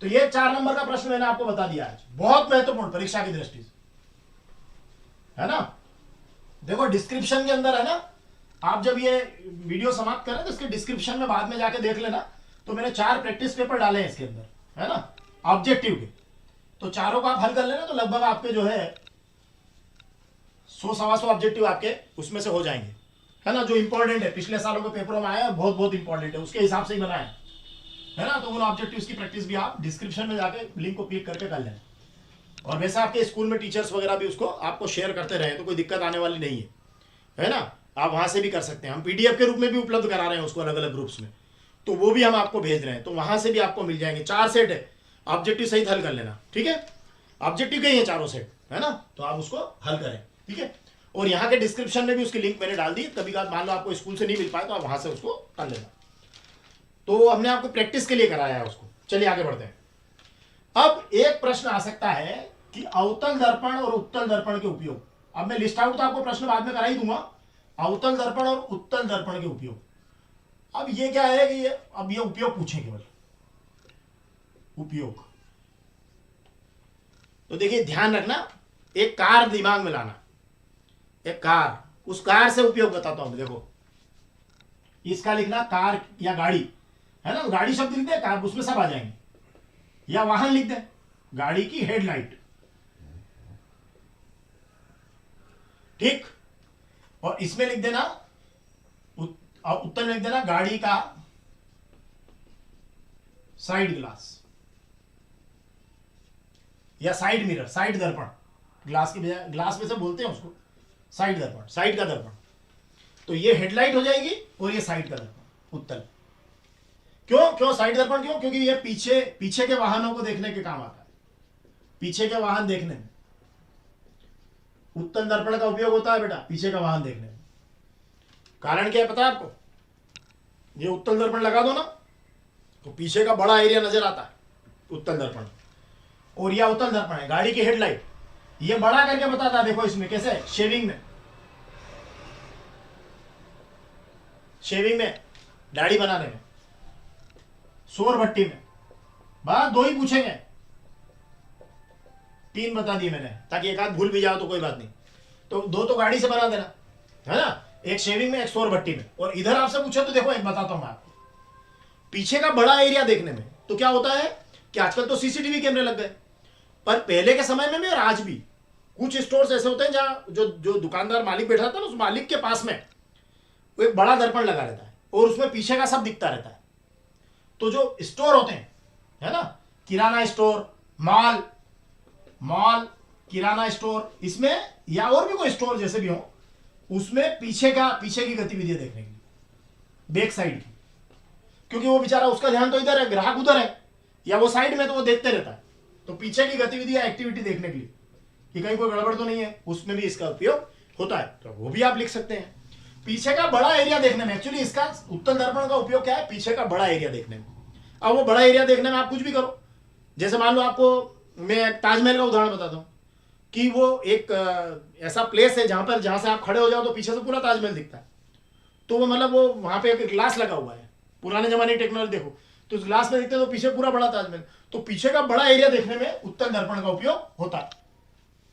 तो ये 4 नंबर का प्रश्न मैंने आपको बता दिया आज, बहुत महत्वपूर्ण परीक्षा की दृष्टि से, है ना। देखो डिस्क्रिप्शन के अंदर है ना, आप जब ये वीडियो समाप्त करें तो इसके डिस्क्रिप्शन में बाद में जाके देख लेना, तो मैंने 4 प्रैक्टिस पेपर डाले हैं इसके अंदर, है ना, ऑब्जेक्टिव के। तो चारों को आप हल कर लेना, तो लगभग आपके जो है 100-125 ऑब्जेक्टिव आपके उसमें से हो जाएंगे, है ना। जो इंपॉर्टेंट है, पिछले सालों के पेपरों में आया है, बहुत बहुत इंपॉर्टेंट है, उसके हिसाब से ही बनाया है ना। तो उन ऑब्जेक्टिव्स की प्रैक्टिस भी आप डिस्क्रिप्शन में जाके लिंक को क्लिक करके कर लेना। और वैसे आपके स्कूल में टीचर्स वगैरह भी उसको आपको शेयर करते रहे, तो कोई दिक्कत आने वाली नहीं है ना। आप वहां से भी कर सकते हैं, हम पीडीएफ के रूप में भी उपलब्ध करा रहे हैं उसको अलग अलग ग्रुप्स में, तो वो भी हम आपको भेज रहे हैं, तो वहां से भी आपको मिल जाएंगे। 4 सेट है, ऑब्जेक्टिव सही हल कर लेना। ठीक है, ऑब्जेक्टिव के ही है चारों सेट, है ना, तो आप उसको हल करें। ठीक है, और यहाँ के डिस्क्रिप्शन में भी उसकी लिंक मैंने डाल दी, कभी कभार मान लो आपको स्कूल से नहीं मिल पाए तो आप वहां से उसको कर लेना। तो हमने आपको प्रैक्टिस के लिए कराया है उसको। चलिए आगे बढ़ते हैं। अब एक प्रश्न आ सकता है कि अवतल दर्पण और उत्तल दर्पण के उपयोग। अब मैं लिस्ट आउट तो आपको प्रश्न बाद में करा ही दूंगा, अवतल दर्पण और उत्तल दर्पण के उपयोग। अब ये क्या है कि अब ये उपयोग पूछे, केवल उपयोग। तो देखिए ध्यान रखना, एक कार दिमाग में लाना, एक कार, उस कार से उपयोग बताता हूं। देखो इसका लिखना कार या गाड़ी, है ना, गाड़ी शब्द लिख दे, कार उसमें सब आ जाएंगे, या वाहन लिख दे, गाड़ी की हेडलाइट। ठीक, और इसमें लिख देना, उत्तर में लिख देना गाड़ी का साइड ग्लास या साइड मिरर, साइड दर्पण। ग्लास की बजाय ग्लास में से बोलते हैं उसको साइड दर्पण, साइड का दर्पण। तो ये हेडलाइट हो जाएगी और ये साइड का दर्पण, उत्तल। क्यों साइड दर्पण क्यों? क्योंकि ये पीछे के वाहनों को देखने के काम आता है, पीछे के वाहन देखने में उत्तल दर्पण का उपयोग होता है बेटा, पीछे का वाहन देखने में। कारण क्या है पता है आपको? ये उत्तल दर्पण लगा दो ना, तो पीछे का बड़ा एरिया नजर आता है उत्तल दर्पण, और यह उत्तल दर्पण है गाड़ी की हेडलाइट। ये बड़ा करके बताता है, देखो इसमें कैसे, शेविंग में, दाढ़ी बनाने में, सौर भट्टी में। बात 2 ही पूछेंगे, 3 बता दिए मैंने, ताकि एक आध भूल भी जाओ तो कोई बात नहीं। तो 2 तो गाड़ी से बना देना, है ना, एक शेविंग में, एक सौर भट्टी में। और इधर आपसे पूछे तो देखो एक बताता हूं मैं आपको, पीछे का बड़ा एरिया देखने में। तो क्या होता है कि आजकल तो सीसीटीवी कैमरे लग गए, पर पहले के समय में भी और आज भी कुछ स्टोर्स ऐसे होते हैं जहां जो दुकानदार मालिक बैठा था ना, उस मालिक के पास में वो एक बड़ा दर्पण लगा रहता है और उसमें पीछे का सब दिखता रहता है। तो जो स्टोर होते हैं, है ना, किराना स्टोर, मॉल, किराना स्टोर, इसमें या और भी कोई स्टोर जैसे भी हो, उसमें पीछे की गतिविधियां देखने के लिए, बैक साइड की। क्योंकि वो बेचारा, उसका ध्यान तो इधर है, ग्राहक उधर है, या वो साइड में, तो वो देखते रहता है। तो पीछे की गतिविधियां, एक्टिविटी देखने के लिए कि कहीं कोई गड़बड़ तो नहीं है, उसमें भी इसका उपयोग होता है। तो वो भी आप लिख सकते हैं। पीछे का बड़ा एरिया देखने में, एक्चुअली इसका उत्तल दर्पण का उपयोग क्या है? पीछे का बड़ा एरिया देखने में। अब वो बड़ा एरिया देखने में आप कुछ भी करो, जैसे मान लो आपको मैं ताजमहल का उदाहरण बताता हूँ कि वो एक ऐसा प्लेस है जहां से आप खड़े हो जाओ तो पीछे से पूरा ताजमहल दिखता है। तो वो मतलब वो वहां पे एक ग्लास लगा हुआ है, पुराने जमाने की टेक्नोलॉजी देखो, तो उस ग्लास में दिखते तो पीछे पूरा बड़ा ताजमहल। तो पीछे का बड़ा एरिया देखने में उत्तल दर्पण का उपयोग होता है।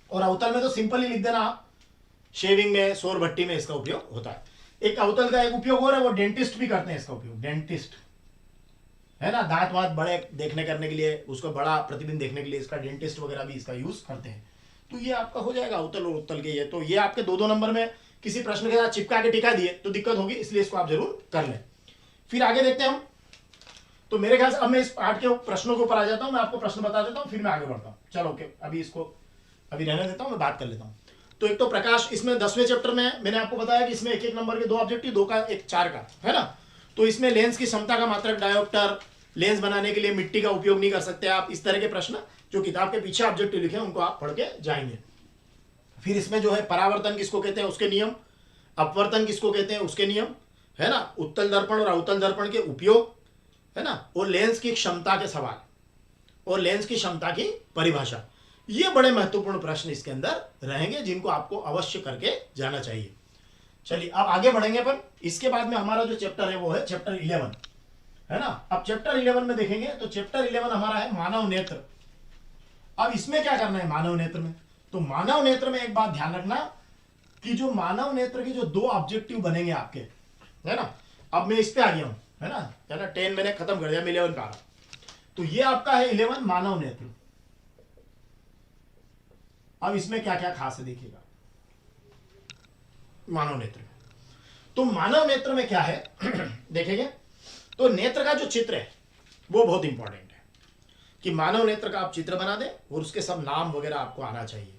और अवतल में तो सिंपल ही लिख देना आप, शेविंग में, सौर भट्टी में इसका उपयोग होता है। एक अवतल का एक उपयोग हो रहा है, वो डेंटिस्ट भी करते हैं इसका उपयोग, डेंटिस्ट, है ना, दांत वात बड़े देखने करने के लिए, उसको बड़ा प्रतिबिंब देखने के लिए इसका डेंटिस्ट वगैरह भी इसका यूज करते हैं। तो ये आपका हो जाएगा अवतल और उत्तल के। ये तो ये आपके 2-2 नंबर में किसी प्रश्न के साथ चिपका के टिका दिए तो दिक्कत होगी, इसलिए इसको आप जरूर कर लें। फिर आगे देखते हैं हम। तो मेरे ख्याल से अब मैं इस पार्ट के प्रश्नों के ऊपर आ जाता हूं, मैं आपको प्रश्न बता देता हूं, फिर मैं आगे बढ़ता हूं। चलो ओके, अभी इसको अभी रहने देता हूं, मैं बात कर लेता हूं। तो एक तो प्रकाश, इसमें 10वें चैप्टर में मैंने आपको बताया कि इसमें 1-1 नंबर के 2 ऑब्जेक्टिव, 2 का 1 4 का, है ना। तो इसमें लेंस की क्षमता का मात्रक, डायोप्टर, लेंस बनाने के लिए मिट्टी का उपयोग नहीं कर सकते आप, इस तरह के प्रश्न जो किताब के पीछे ऑब्जेक्टिव लिखे हैं उनको आप पढ़ के जाएंगे। फिर इसमें जो है परावर्तन किसको कहते हैं उसके नियम, अपवर्तन किसको कहते हैं उसके नियम, है ना, उत्तल दर्पण और अवतल दर्पण के उपयोग, है ना, और लेंस की क्षमता के सवाल और लेंस की क्षमता की परिभाषा, ये बड़े महत्वपूर्ण प्रश्न इसके अंदर रहेंगे जिनको आपको अवश्य करके जाना चाहिए। चलिए अब आगे बढ़ेंगे अपन। इसके बाद में हमारा जो चैप्टर है वो है चैप्टर 11, है ना। अब चैप्टर 11 में देखेंगे तो चैप्टर 11 हमारा है मानव नेत्र। अब इसमें क्या करना है मानव नेत्र में, तो मानव नेत्र में एक बात ध्यान रखना कि जो मानव नेत्र के जो 2 ऑब्जेक्टिव बनेंगे आपके, है ना। अब मैं इस पे आ गया हूं, है ना, 10 मैंने खत्म कर दिया, मैं 11 पे आ रहा। तो ये आपका है 11 मानव नेत्र। अब इसमें क्या क्या खास है देखिएगा मानव नेत्र में। तो मानव नेत्र में क्या है देखेंगे तो नेत्र का जो चित्र है वो बहुत इंपॉर्टेंट है कि मानव नेत्र का आप चित्र बना दें और उसके सब नाम वगैरह आपको आना चाहिए,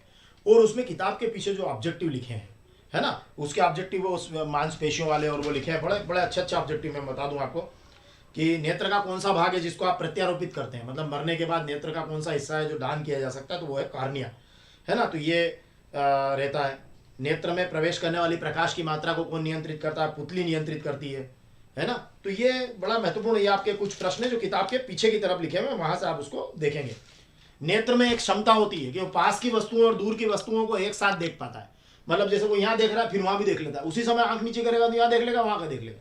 और उसमें किताब के पीछे जो ऑब्जेक्टिव लिखे हैं, है ना, उसके ऑब्जेक्टिव वो उस मांसपेशियों वाले और वो लिखे हैं, बड़े बड़े अच्छे ऑब्जेक्टिव मैं बता दूं आपको कि नेत्र का कौन सा भाग है जिसको आप प्रत्यारोपित करते हैं, मतलब मरने के बाद नेत्र का कौन सा हिस्सा है जो दान किया जा सकता है, तो वो है कार्निया, है ना। तो ये रहता है। नेत्र में प्रवेश करने वाली प्रकाश की मात्रा को कौन नियंत्रित करता है, पुतली नियंत्रित करती है ना। तो ये बड़ा महत्वपूर्ण, ये आपके कुछ प्रश्न है जो किताब के पीछे की तरफ लिखे हुए, वहां से आप उसको देखेंगे। नेत्र में एक क्षमता होती है कि वो पास की वस्तुओं और दूर की वस्तुओं को एक साथ देख पाता है, मतलब जैसे वो यहाँ देख रहा है फिर वहां भी देख लेता है, उसी समय आंख नीचे करेगा तो यहाँ देख लेगा, वहां का देख लेगा।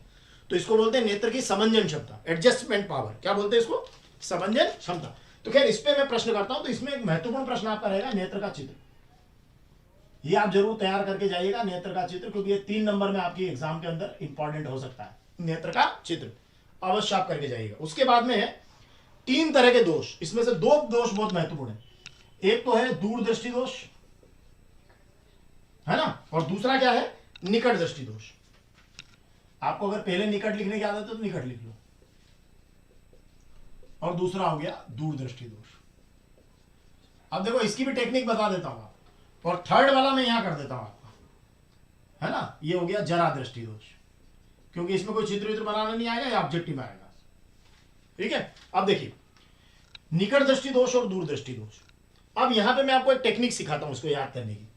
तो इसको बोलते हैं नेत्र की समंजन क्षमता, एडजस्टमेंट पावर। क्या बोलते हैं इसको, समंजन क्षमता। तो खैर इस पे मैं प्रश्न करता हूं, तो इसमें एक महत्वपूर्ण प्रश्न आपका रहेगा नेत्र का चित्र। ये आप जरूर तैयार करके जाइएगा नेत्र का चित्र, क्योंकि ये 3 नंबर में आपकी एग्जाम के अंदर इंपॉर्टेंट हो सकता है। नेत्र का चित्र अवश्य आप करके जाइएगा। उसके बाद में है 3 तरह के दोष, इसमें से 2 दोष बहुत महत्वपूर्ण है। एक तो है दूरदृष्टि दोष, है ना, और दूसरा क्या है, निकट दृष्टि दोष। आपको अगर पहले निकट लिखने की आदत है तो निकट लिख लो, और दूसरा हो गया दूरदृष्टि दोष। अब देखो इसकी भी टेक्निक बता देता हूं, और थर्ड वाला मैं यहां कर देता हूं आपका, है ना। ये हो गया जरा दृष्टि दोष, क्योंकि इसमें कोई चित्र वित्र बनाना नहीं आएगा, या ऑब्जेक्टिव आएगा, ठीक है। अब देखिए निकट दृष्टि दोष और दूरदृष्टि दोष। अब यहां पे मैं आपको एक टेक्निक सिखाता हूं इसको याद करने की।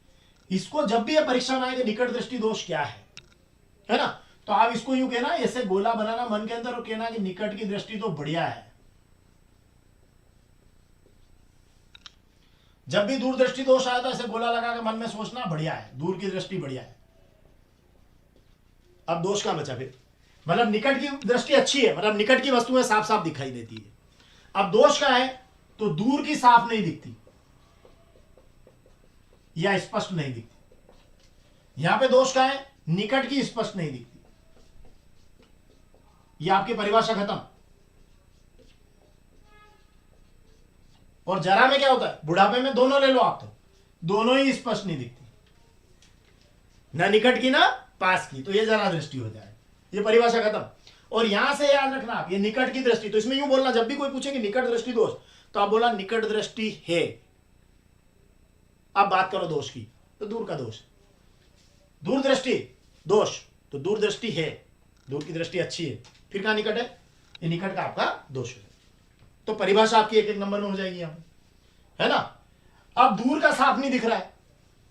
इसको जब भी ये परीक्षा में आएगा निकट दृष्टि दोष क्या है ना, तो आप इसको यूं कहना, ऐसे गोला बनाना मन के अंदर और कहना कि निकट की दृष्टि तो बढ़िया है। जब भी दूरदृष्टि दोष आया तो ऐसे गोला लगा के मन में सोचना बढ़िया है, दूर की दृष्टि बढ़िया है। अब दोष का बचा फिर, मतलब निकट की दृष्टि अच्छी है, मतलब निकट की वस्तुएं साफ साफ दिखाई देती है। अब दोष का है तो दूर की साफ नहीं दिखती या स्पष्ट नहीं दिखती। यहां पे दोष का है निकट की स्पष्ट नहीं दिखती। यह आपकी परिभाषा खत्म। और जरा में क्या होता है, बुढ़ापे में दोनों ले लो आप, तो दोनों ही स्पष्ट नहीं दिखती, ना निकट की ना पास की, तो ये जरा दृष्टि हो जाए, ये परिभाषा खत्म। और यहां से याद रखना आप, ये निकट की दृष्टि, तो इसमें यूं बोलना, जब भी कोई पूछे कि निकट दृष्टि दोष, तो आप बोला निकट दृष्टि है। अब बात करो दोष की, तो दूर का दोष, दूर दृष्टि दोष, तो दूर दृष्टि है, दूर की दृष्टि अच्छी है, फिर कहां निकट है, ये निकट का आपका दोष है। तो परिभाषा आपकी 1-1 नंबर में हो जाएगी यहां, है ना। अब दूर का साफ नहीं दिख रहा है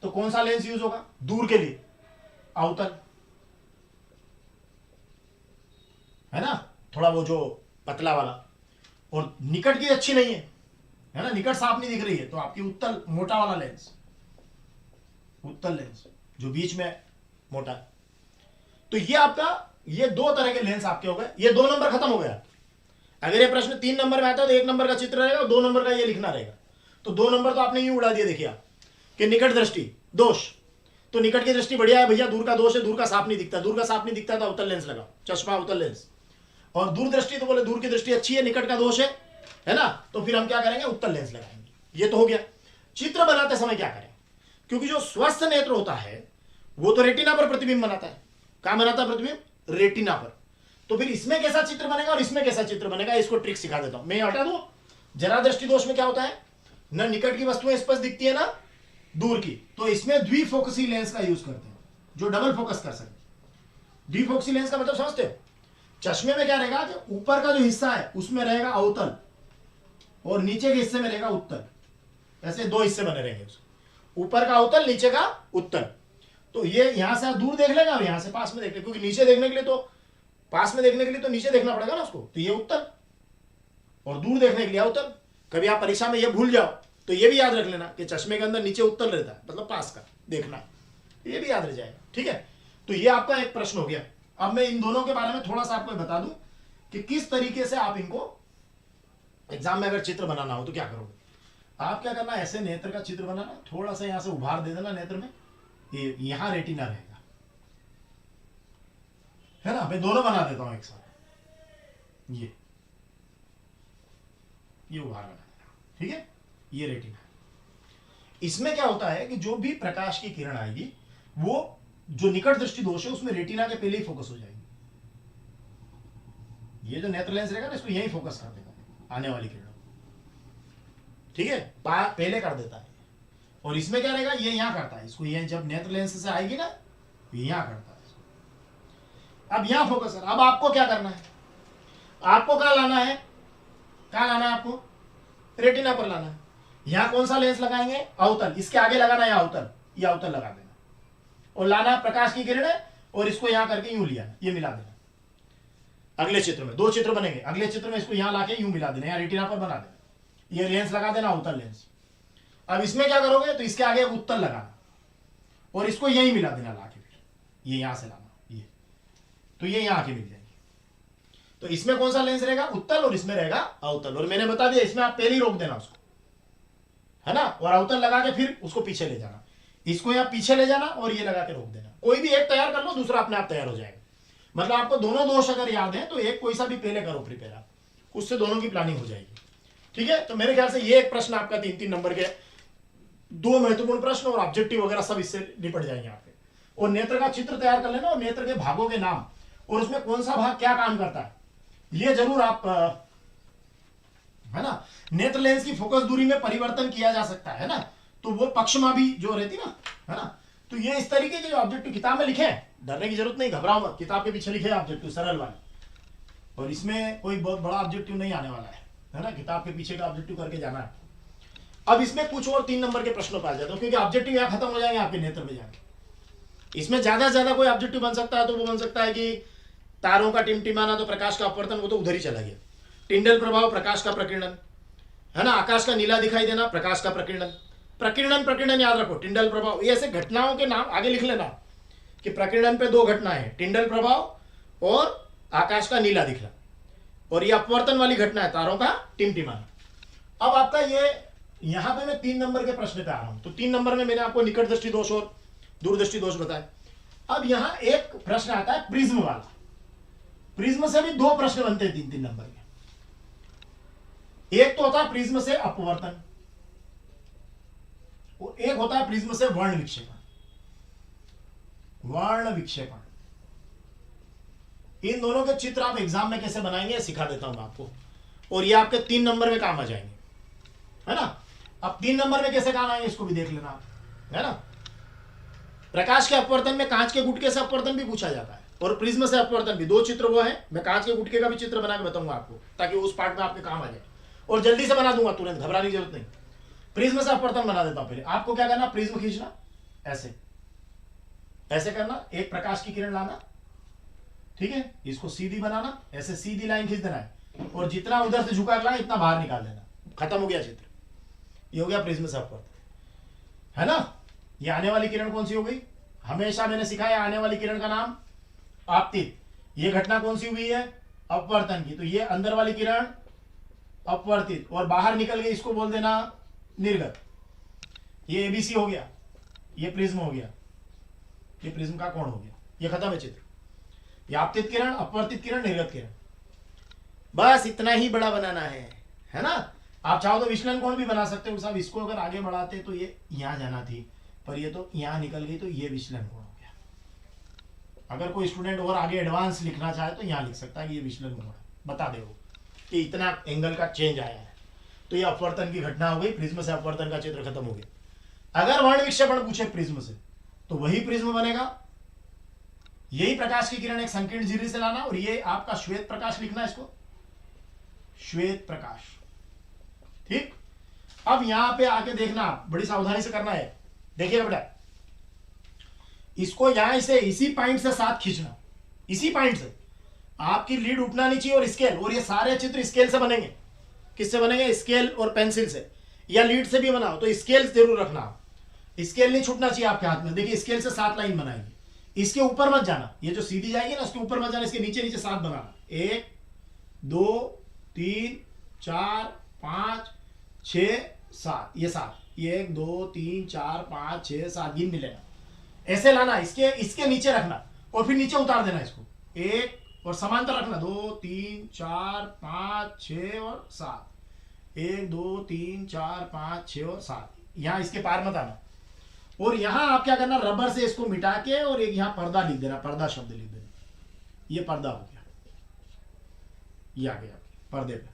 तो कौन सा लेंस यूज होगा दूर के लिए, अवतल, है ना, थोड़ा वो जो पतला वाला। और निकट की अच्छी नहीं है ना, निकट साफ नहीं दिख रही है, तो आपकी उत्तल मोटा वाला लेंस, उत्तल लेंस जो बीच में मोटा है। तो ये आपका, ये 2 तरह के लेंस आपके हो गए। ये 2 नंबर खत्म हो गया। अगर ये प्रश्न 3 नंबर में आता है तो 1 नंबर का चित्र रहेगा और 2 नंबर का ये लिखना रहेगा। तो 2 नंबर तो आपने यूं उड़ा दिया, देखिए आप कि निकट दृष्टि दोष, तो निकट की दृष्टि बढ़िया है भैया, दूर का दोष है, दूर का साफ नहीं दिखता, दूर का साफ नहीं दिखता तो अवतल लेंस लगाओ, चश्मा अवतल लेंस। और दूर दृष्टि तो बोले दूर की दृष्टि अच्छी है, निकट का दोष है ना, तो फिर हम क्या करेंगे, उत्तल लेंस लगाएंगे। ये तो हो गया। चित्र बनाते समय क्या करें, क्योंकि जो स्वस्थ नेत्र होता है वो तो रेटिना पर प्रतिबिंब बनाता है। कहां बनाता है प्रतिबिंब, रेटिना पर। तो फिर इसमें कैसा चित्र बनेगा और इसमें कैसा चित्र बनेगा, इसको ट्रिक सिखा देता हूं मैं, हटा दूं। जरा दृष्टि दोष में क्या होता है, ना निकट की वस्तुएं स्पष्ट दिखती है ना दूर की, तो इसमें द्विफोकसी लेंस का यूज करते हैं जो डबल फोकस कर सके। द्विफोकसी लेंस का मतलब समझते हो, चश्मे में क्या रहेगा कि ऊपर का जो हिस्सा है उसमें रहेगा अवतल और नीचे के हिस्से में रहेगा उत्तल, ऐसे 2 हिस्से बने रहेंगे उसके, ऊपर का अवतल नीचे का उत्तल। तो ये यहां से दूर देख लेगा और यहां से पास में देख लेगा, क्योंकि नीचे देखने के लिए तो पास में देखने के लिए तो नीचे देखना पड़ेगा ना उसको, तो ये उत्तल, और दूर देखने के लिए अवतल। कभी आप परीक्षा में ये भूल जाओ तो ये भी याद रख लेना कि चश्मे के अंदर नीचे उत्तल रहता है, मतलब पास का देखना, ये भी याद रह जाएगा। ठीक है, तो ये आपका एक प्रश्न हो गया। अब मैं इन दोनों के बारे में थोड़ा सा आपको बता दूं कि किस तरीके से आप इनको एग्जाम में अगर चित्र बनाना हो तो क्या करोगे। आप क्या करना, ऐसे नेत्र का चित्र बनाना, थोड़ा सा यहां से उभार दे देना नेत्र में, ये यहां रेटिना रहेगा, है ना। मैं दोनों बना देता हूं एक साथ, ये उभार बना देना, ठीक है, ये रेटिना। इसमें क्या होता है कि जो भी प्रकाश की किरण आएगी वो जो निकट दृष्टि दोष है उसमें रेटिना के पहले ही फोकस हो जाएगी। ये जो नेत्र लेंस रहेगा ना इसको यही फोकस कर देगा आने वाली किरण, ठीक है, पहले कर देता है। और इसमें क्या रहेगा, ये यहां करता है इसको, ये जब नेत्र लेंस से आएगी ना ये यहां करता है इसको। अब यहां फोकस कर। अब आपको क्या करना है, आपको क्या लाना है, क्या लाना है आपको, रेटिना पर लाना है। यहां कौन सा लेंस लगाएंगे, अवतल, इसके आगे लगाना है अवतल, ये अवतल लगा देना, और लाना प्रकाश की किरण है और इसको यहां करके यूं लिया, ये मिला देना। अगले चित्र में 2 चित्र बनेंगे, अगले चित्र में इसको यहां लाके यूं मिला देना, यहां रेटिना पर बना देना, ये लेंस लगा देना अवतल लेंस। अब इसमें क्या करोगे, तो इसके आगे उत्तल लगाना और इसको यहीं मिला देना लाके, फिर ये यहां से लाना, ये तो ये यहां आके मिल जाएगी। तो इसमें कौन सा लेंस रहेगा, उत्तल, और इसमें रहेगा अवतल। और मैंने बता दिया इसमें आप पहले ही रोक देना उसको, है ना, और अवतल लगा के फिर उसको पीछे ले जाना, इसको यहां पीछे ले जाना और ये लगा के रोक देना। कोई भी एक तैयार कर लो, दूसरा अपने आप तैयार हो जाएगा। मतलब आपको दोनों दोष अगर याद है तो एक कोई सा भी पहले करो प्रिपेयर आप, उससे दोनों की प्लानिंग हो जाएगी। ठीक है, तो मेरे ख्याल से ये एक प्रश्न आपका 3-3 नंबर के 2 महत्वपूर्ण प्रश्न और ऑब्जेक्टिव वगैरह सब इससे निपट जाएंगे आपके। और नेत्र का चित्र तैयार कर लेना और नेत्र के भागों के नाम और उसमें कौन सा भाग क्या काम करता है ये जरूर आप, है ना। नेत्र लेंस की फोकस दूरी में परिवर्तन किया जा सकता है ना, तो वो पक्षमा भी जो रहती ना, है ना। तो ये इस तरीके के जो ऑब्जेक्टिव किताब में लिखे हैं, डरने की जरूरत नहीं, घबराओ मत, किताब के पीछे लिखे ऑब्जेक्टिव सरल वाले, और इसमें कोई बहुत बड़ा ऑब्जेक्टिव नहीं आने वाला है ना, किताब के पीछे का ऑब्जेक्टिव करके जाना है। अब इसमें कुछ और 3 नंबर के प्रश्नों पर आ जाता हूं, क्योंकि ऑब्जेक्टिव यहां खत्म हो जाएंगे आपके नेत्र में जाके। इसमें ज्यादा से ज्यादा कोई ऑब्जेक्टिव बन सकता है, तो वो बन सकता है कि तारों का टिमटिमाना, तो प्रकाश का अपवर्तन, वो तो उधर ही चला गया। टिंडल प्रभाव, प्रकाश का प्रकीर्णन, है ना। आकाश का नीला दिखाई देना, प्रकाश का प्रकीर्णन। प्रकीर्णन याद रखो, टिंडल प्रभाव, ये ऐसे घटनाओं के नाम आगे लिख लेना कि प्रकीर्णन पे 2 घटनाएं हैं, टिंडल प्रभाव और आकाश का नीला दिखना, और ये अपवर्तन वाली घटना है तारों का टिमटिमाना। अब आपका ये यहां पे मैं 3 नंबर के प्रश्न पे आ रहा हूं, तो 3 नंबर में मैंने आपको निकट दृष्टि दोष और दूरदृष्टि दोष बताए। अब यहां एक प्रश्न आता है प्रिज्म वाला, प्रिज्म से भी 2 प्रश्न बनते हैं 3-3 नंबर के। एक तो होता है प्रिज्म से अपवर्तन और एक होता है प्रिज्म से वर्ण विक्षेपण। वर्ण विक्षेपण, इन दोनों के चित्र आप एग्जाम में कैसे बनाएंगे सिखा देता हूं आपको, और ये आपके 3 नंबर में काम आ जाएंगे, है ना। अब 3 नंबर में कैसे काम आएंगे इसको भी देख लेना आप, है ना। प्रकाश के अपवर्तन में कांच के गुटके से अपवर्तन भी पूछा जाता है और प्रिज्म से अपवर्तन भी। 2 चित्र वो है, मैं कांच के गुटके का भी चित्र बना के बताऊंगा आपको, ताकि उस पार्ट में आपके काम आ जाए, और जल्दी से बना दूंगा, तुरंत घबराने की जरूरत नहीं। प्रिज्म से अपवर्तन बना देता हूं। पहले आपको क्या करना, प्रिज्म खींचना, ऐसे ऐसे करना, एक प्रकाश की किरण लाना, ठीक है, इसको सीधी बनाना, ऐसे सीधी लाइन खींच देना है, और जितना उधर से झुका करना इतना बाहर निकाल देना, खत्म हो गया चित्र। ये हो गया प्रिज्म से अपवर्तन, है ना। ये आने वाली किरण कौन सी हो गई, हमेशा मैंने सिखाया आने वाली किरण का नाम आपतित। ये घटना कौन सी हुई है, अपवर्तन की, तो ये अंदर वाली किरण अपवर्तित, और बाहर निकल गई इसको बोल देना निर्गत। ये एबीसी हो गया, ये प्रिज्म हो गया, ये प्रिज्म का कोण हो गया, ये खत्म है चित्र। ये आपतित किरण, अपवर्तित किरण, निर्गत किरण, बस इतना ही बड़ा बनाना है ना। आप चाहो तो विचलन कोण भी बना सकते हो साहब, इसको अगर आगे बढ़ाते तो ये यहां जाना थी, पर ये तो यहां निकल गई, तो ये विचलन कोण हो गया। अगर कोई स्टूडेंट और आगे एडवांस लिखना चाहे तो यहां लिख सकता है कि ये विचलन कोण है, बता दे वो कि इतना एंगल का चेंज आया है, तो ये अपवर्तन की घटना हो गई, प्रिज्म से अपवर्तन का चित्र खत्म हो गया। अगर वर्ण विक्षेपण पूछे प्रिज्म से, तो वही प्रिज्म बनेगा, यही प्रकाश की किरण एक संकीर्ण झिर्री से लाना, और ये आपका श्वेत प्रकाश लिखना, इसको श्वेत प्रकाश, ठीक। अब यहां पे आके देखना, बड़ी सावधानी से करना है, देखिए बेटा, इसको यहां से इसी पॉइंट से साथ खींचना, इसी पॉइंट से, आपकी लीड उठना नहीं चाहिए और स्केल, और ये सारे चित्र स्केल से बनेंगे। किससे बनेंगे? स्केल और पेंसिल से, या लीड से भी बनाओ तो स्केल जरूर रखना आप। स्केल नहीं छूटना चाहिए आपके हाथ में। देखिए स्केल से 7 लाइन बनाएगी, इसके ऊपर मत जाना, ये जो सीधी जाएगी ना उसके ऊपर मत जाना, इसके नीचे नीचे 7 बनाना। 1 2 3 4 5 6 7, ये 7, 1 2 3 4 5 6 7 गिन मिलेगा, ऐसे लाना। इसके नीचे रखना और फिर नीचे उतार देना इसको, 1 और समांतर रखना, 2 3 4 5 6 और 7, 1 2 3 4 5 6 और 7। यहाँ इसके पार मत आना। और यहाँ आप क्या करना, रबर से इसको मिटा के और एक यहाँ पर्दा लिख देना, पर्दा शब्द लिख देना, ये पर्दा हो गया, ये आ गया पर्दे पे।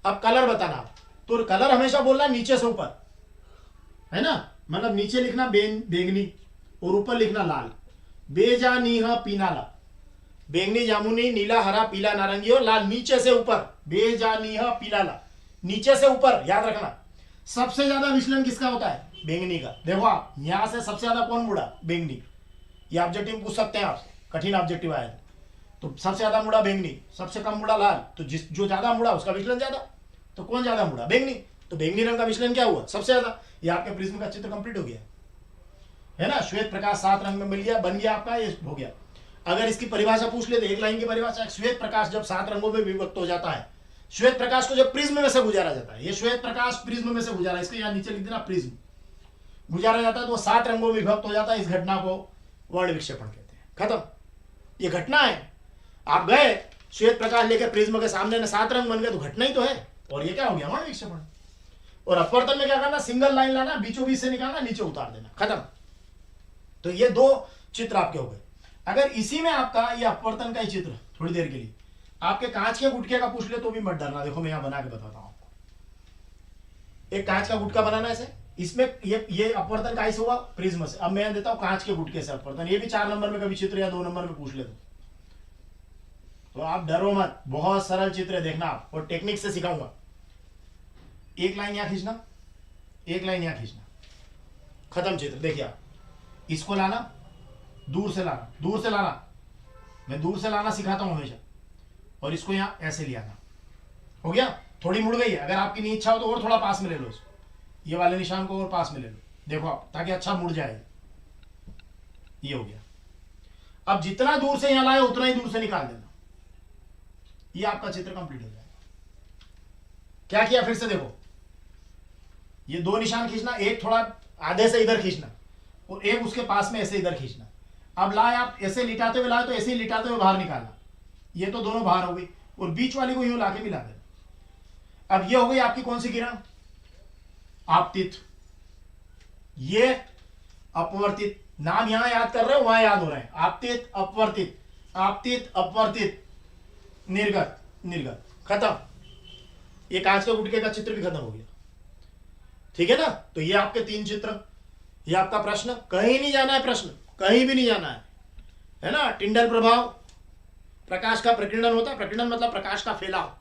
अब कलर बताना आप, तो कलर हमेशा बोलना नीचे से ऊपर, है ना, मतलब नीचे लिखना बैंगनी और ऊपर लिखना लाल। बेजानीह पीनाला, बैंगनी जामुनी नीला हरा पीला नारंगी और लाल, नीचे से ऊपर। बेजानीह पीलाला, नीचे से ऊपर, याद रखना। सबसे ज्यादा विचलन किसका होता है? बैंगनी का। देखो आप यहां से सबसे ज्यादा कौन मुड़ा? बैंगनी। ये ऑब्जेक्टिव पूछ सकते हैं आपसे, कठिन ऑब्जेक्टिव आया तो सबसे ज्यादा मुड़ा बैंगनी, सबसे कम मुड़ा लाल, तो जो ज्यादा मुड़ा उसका विचलन ज्यादा, तो कौन ज्यादा मुड़ा? बैंगनी। तो बैंगनी रंग का विचलन क्या हुआ? सबसे ज्यादा। ये आपके प्रिज्म का चित्र कंप्लीट हो गया, है ना। श्वेत प्रकाश 7 रंग में मिल गया, बन गया आपका, ये हो गया। अगर इसकी परिभाषा पूछ ले तो एक लाइन की परिभाषा, श्वेत प्रकाश जब 7 रंगों में विभक्त हो जाता है, श्वेत प्रकाश को जब प्रिज्म में से गुजारा जाता है, ये श्वेत प्रकाश प्रिज्म में से गुजारा, इसके यहाँ नीचे लिख देना प्रिज्म, गुजारा जाता है तो वो 7 रंगों में विभक्त हो जाता है। इस घटना को वर्ण विक्षेपण कहते हैं। खत्म, ये घटना है। आप गए श्वेत प्रकाश लेकर प्रिज्म के सामने ने 7 रंग बन गए, तो घटना ही तो है, और ये क्या हो गया? वर्ण विक्षेपण। और अपवर्तन में क्या करना? सिंगल लाइन लाना, बीचों बीच से निकालना, नीचे उतार देना, खत्म। तो ये 2 चित्र आपके हो गए। अगर इसी में आपका ये अपवर्तन का ही चित्र थोड़ी देर के लिए आपके कांच के गुटके का पूछ ले तो भी मत डरना। देखो मैं यहां बना के बताता हूं आपको। एक कांच का गुटका बनाना है ऐसे, इसमें ये अपवर्तन का हुआ प्रिज्म से। अब मैं देता हूं कांच के गुटके से अपवर्तन, ये भी 4 नंबर में कभी चित्र या 2 नंबर में पूछ ले तो आप डरो मत, बहुत सरल चित्र है, देखना आप, और टेक्निक से सिखाऊंगा। एक लाइन यहां खींचना, एक लाइन यहां खींचना, खत्म चित्र। देखिए आप इसको लाना, दूर से लाना, दूर से लाना, मैं दूर से लाना सिखाता हूं हमेशा, और इसको यहां ऐसे ले आना। हो गया? थोड़ी मुड़ गई है, अगर आपकी नहीं इच्छा हो तो और थोड़ा पास में ले लो इसको, ये वाले निशान को और पास में ले लो, देखो आप, ताकि अच्छा मुड़ जाए। ये हो गया। अब जितना दूर से यहां लाए उतना ही दूर से निकाल देना, ये आपका चित्र कंप्लीट हो जाएगा। क्या किया? फिर से देखो, ये 2 निशान खींचना, एक थोड़ा आधे से इधर खींचना और एक उसके पास में ऐसे इधर खींचना। अब लाए आप ऐसे लिटाते हुए लाए तो ऐसे ही लिटाते हुए बाहर निकालना, ये तो दोनों बाहर हो गई, और बीच वाली को यूं लाके मिला देना। अब ये हो गई आपकी कौन सी किरण? आपतित। ये अपवर्तित। नाम यहां याद कर रहे हो, वहां याद हो रहे हैं। आपतित अपवर्तित, आपतित अपवर्तित, निर्गत निर्गत, खत्म। ये कांच के गुटके का चित्र भी खत्म हो गया, ठीक है ना। तो ये आपके 3 चित्र, ये आपका प्रश्न। कहीं नहीं जाना है, प्रश्न कहीं भी नहीं जाना है ना। टिंडल प्रभाव, प्रकाश का प्रकीर्णन होता है, प्रकीर्णन मतलब प्रकाश का फैलाव,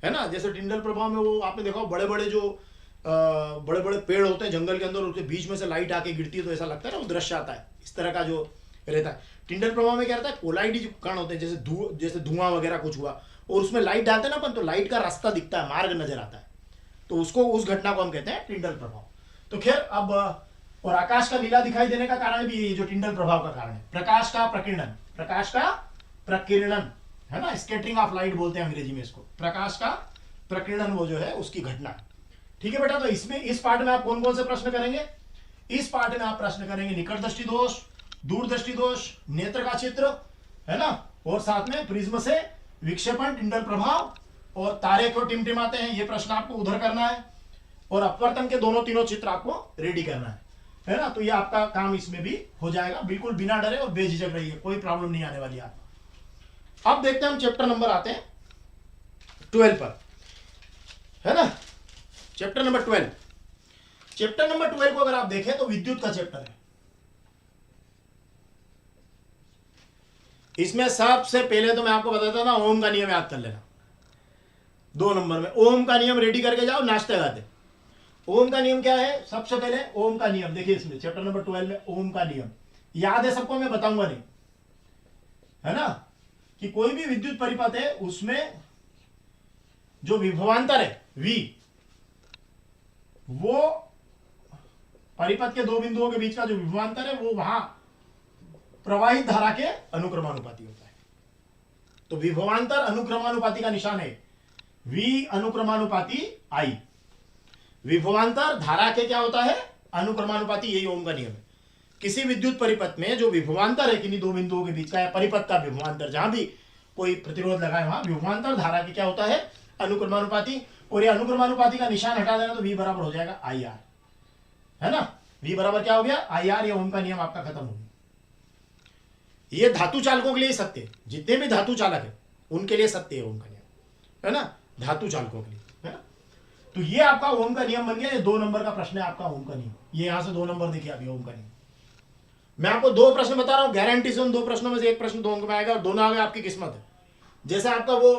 है ना। जैसे टिंडल प्रभाव में वो आपने देखा बड़े बड़े जो बड़े बड़े पेड़ होते हैं जंगल के अंदर, उसके बीच में से लाइट आके गिरती है तो ऐसा लगता है ना, वो दृश्य आता है, इस तरह का जो रहता है। टिंडल प्रभाव में क्या रहता है? कोलाइडी जो कण होते हैं, जैसे धुआं वगैरह कुछ हुआ और उसमें लाइट डालते हैं ना अपन, तो लाइट का रास्ता दिखता है, मार्ग नजर आता है, तो उसको, उस घटना को हम कहते हैं टिंडल प्रभाव। तो खैर अब, और आकाश का नीला दिखाई देने का कारण भी जो टिंडल प्रभाव का कारण है, प्रकाश का प्रकीर्णन, प्रकाश का प्रकीर्णन, है ना, स्कैटरिंग ऑफ लाइट बोलते हैं अंग्रेजी में इसको, प्रकाश का प्रकीर्णन, वो जो है उसकी घटना। ठीक है बेटा। तो इसमें, इस पार्ट में आप कौन कौन से प्रश्न करेंगे? इस पार्ट में आप प्रश्न करेंगे निकट दृष्टि दोष, दूर दृष्टि दोष, नेत्र का चित्र, है ना, और साथ में प्रिज्म से विक्षेपण, टिंडल प्रभाव, और तारे क्यों टिमटिमाते हैं, ये प्रश्न आपको उधर करना है, और अपवर्तन के दोनों तीनों चित्र आपको रेडी करना है ना। तो ये आपका काम इसमें भी हो जाएगा, बिल्कुल बिना डरे और बेझिझक रहिए, कोई प्रॉब्लम नहीं आने वाली आपको। अब देखते हैं हम चैप्टर नंबर आते हैं 12 पर, है ना। चैप्टर नंबर 12, चैप्टर नंबर 12 को अगर आप देखें तो विद्युत का चैप्टर है। इसमें सबसे पहले तो मैं आपको बताता था, ओम का नियम याद कर लेना। 2 नंबर में ओम का नियम रेडी करके जाओ नाचते गाते। ओम का नियम क्या है? सबसे पहले ओम का नियम देखिए, इसमें चैप्टर नंबर 12 में ओम का नियम याद है सबको, मैं बताऊंगा नहीं, है ना। कि कोई भी विद्युत परिपथ है उसमें जो विभवांतर है V, वो परिपथ के दो बिंदुओं के बीच का जो विभवांतर है वो वहां प्रवाहित धारा के अनुक्रमानुपाती होता है। तो विभवांतर अनुक्रमानुपाती का निशान है V अनुक्रमानुपाती I। विभवांतर धारा के क्या होता है? अनुक्रमानुपाती। यही ओम का नियम है। किसी विद्युत परिपथ में जो विभवांतर है किन्हीं दो बिंदुओं के बीच का या परिपथ का विभवांतर, जहां भी कोई प्रतिरोध लगाए वहां विभवांतर धारा के क्या होता है? अनुक्रमानुपाती। और ये अनुक्रमानुपाती का निशान हटा देना तो V बराबर हो जाएगा IR, है ना। V बराबर क्या हो गया? IR। ये ओम का नियम आपका खत्म हो गया। ये धातु चालकों के लिए सत्य है, जितने भी धातु चालक है उनके लिए सत्य है ओम का नियम, है ना, धातु चालकों के लिए, है ना। तो ये आपका ओम का नियम बन गया। ये 2 नंबर का प्रश्न है आपका ओम का नियम। ये यहां से 2 नंबर देखिए अभी ओम का नियम। मैं आपको 2 प्रश्न बता रहा हूं, गारंटी से उन 2 प्रश्नों में से एक प्रश्न 2 अंक में आएगा और दोनों आगे आपकी किस्मत है। जैसे आपका वो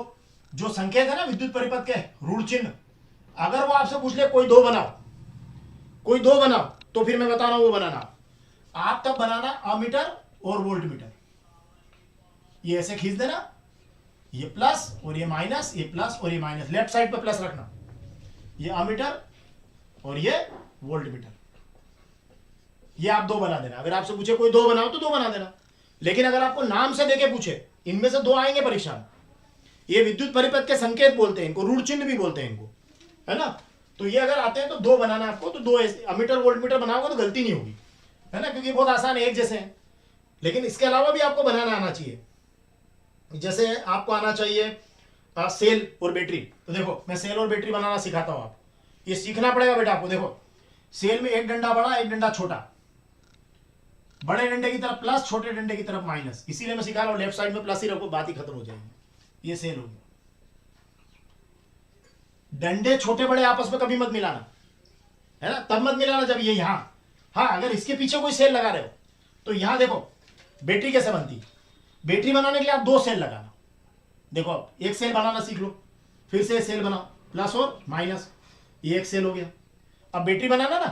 जो संकेत है ना विद्युत परिपथ के ऋण चिन्ह, अगर वो आपसे पूछ ले कोई 2 बनाओ, कोई 2 बनाओ, तो फिर मैं बता रहा हूं वो बनाना आप तब बनाना अमीटर और वोल्ट मीटर। ये ऐसे खींच देना, ये प्लस और ये माइनस, ये प्लस और ये माइनस, लेफ्ट साइड पे प्लस रखना। ये अमीटर और ये वोल्ट मीटर, ये आप 2 बना देना। अगर आपसे पूछे कोई 2 बनाओ तो 2 बना देना। लेकिन अगर आपको नाम से देके पूछे इनमें से 2 आएंगे परीक्षा में, ये विद्युत परिपथ के संकेत बोलते हैं इनको, ऋण चिन्ह भी बोलते हैं इनको, है ना। तो ये अगर आते हैं तो 2 बनाना आपको। तो 2 अमीटर वोल्ट मीटर बनाओगे तो गलती नहीं होगी, है ना, क्योंकि बहुत आसान है, एक जैसे हैं। लेकिन इसके अलावा भी आपको बनाना आना चाहिए। जैसे आपको आना चाहिए सेल और बैटरी। तो देखो मैं सेल और बैटरी बनाना सिखाता हूं आपको, ये सीखना पड़ेगा बेटा आपको। देखो सेल में एक डंडा बड़ा एक डंडा छोटा, बड़े डंडे की तरफ प्लस, छोटे डंडे की तरफ माइनस। इसीलिए मैं सिखा रहा हूं लेफ्ट साइड में प्लस ही रखो, बात ही खत्म हो जाएगी। ये सेल हो गया। डंडे छोटे बड़े आपस में कभी मत मिलाना, है ना, तब मत मिलाना जब ये यहां, हाँ अगर इसके पीछे कोई सेल लगा रहे हो तो यहां देखो बैटरी कैसे बनती है। बैटरी बनाने के लिए आप 2 सेल लगाना। देखो आप एक सेल बनाना सीख लो, फिर से सेल बनाओ, प्लस और माइनस, ये एक सेल हो गया। अब बैटरी बनाना ना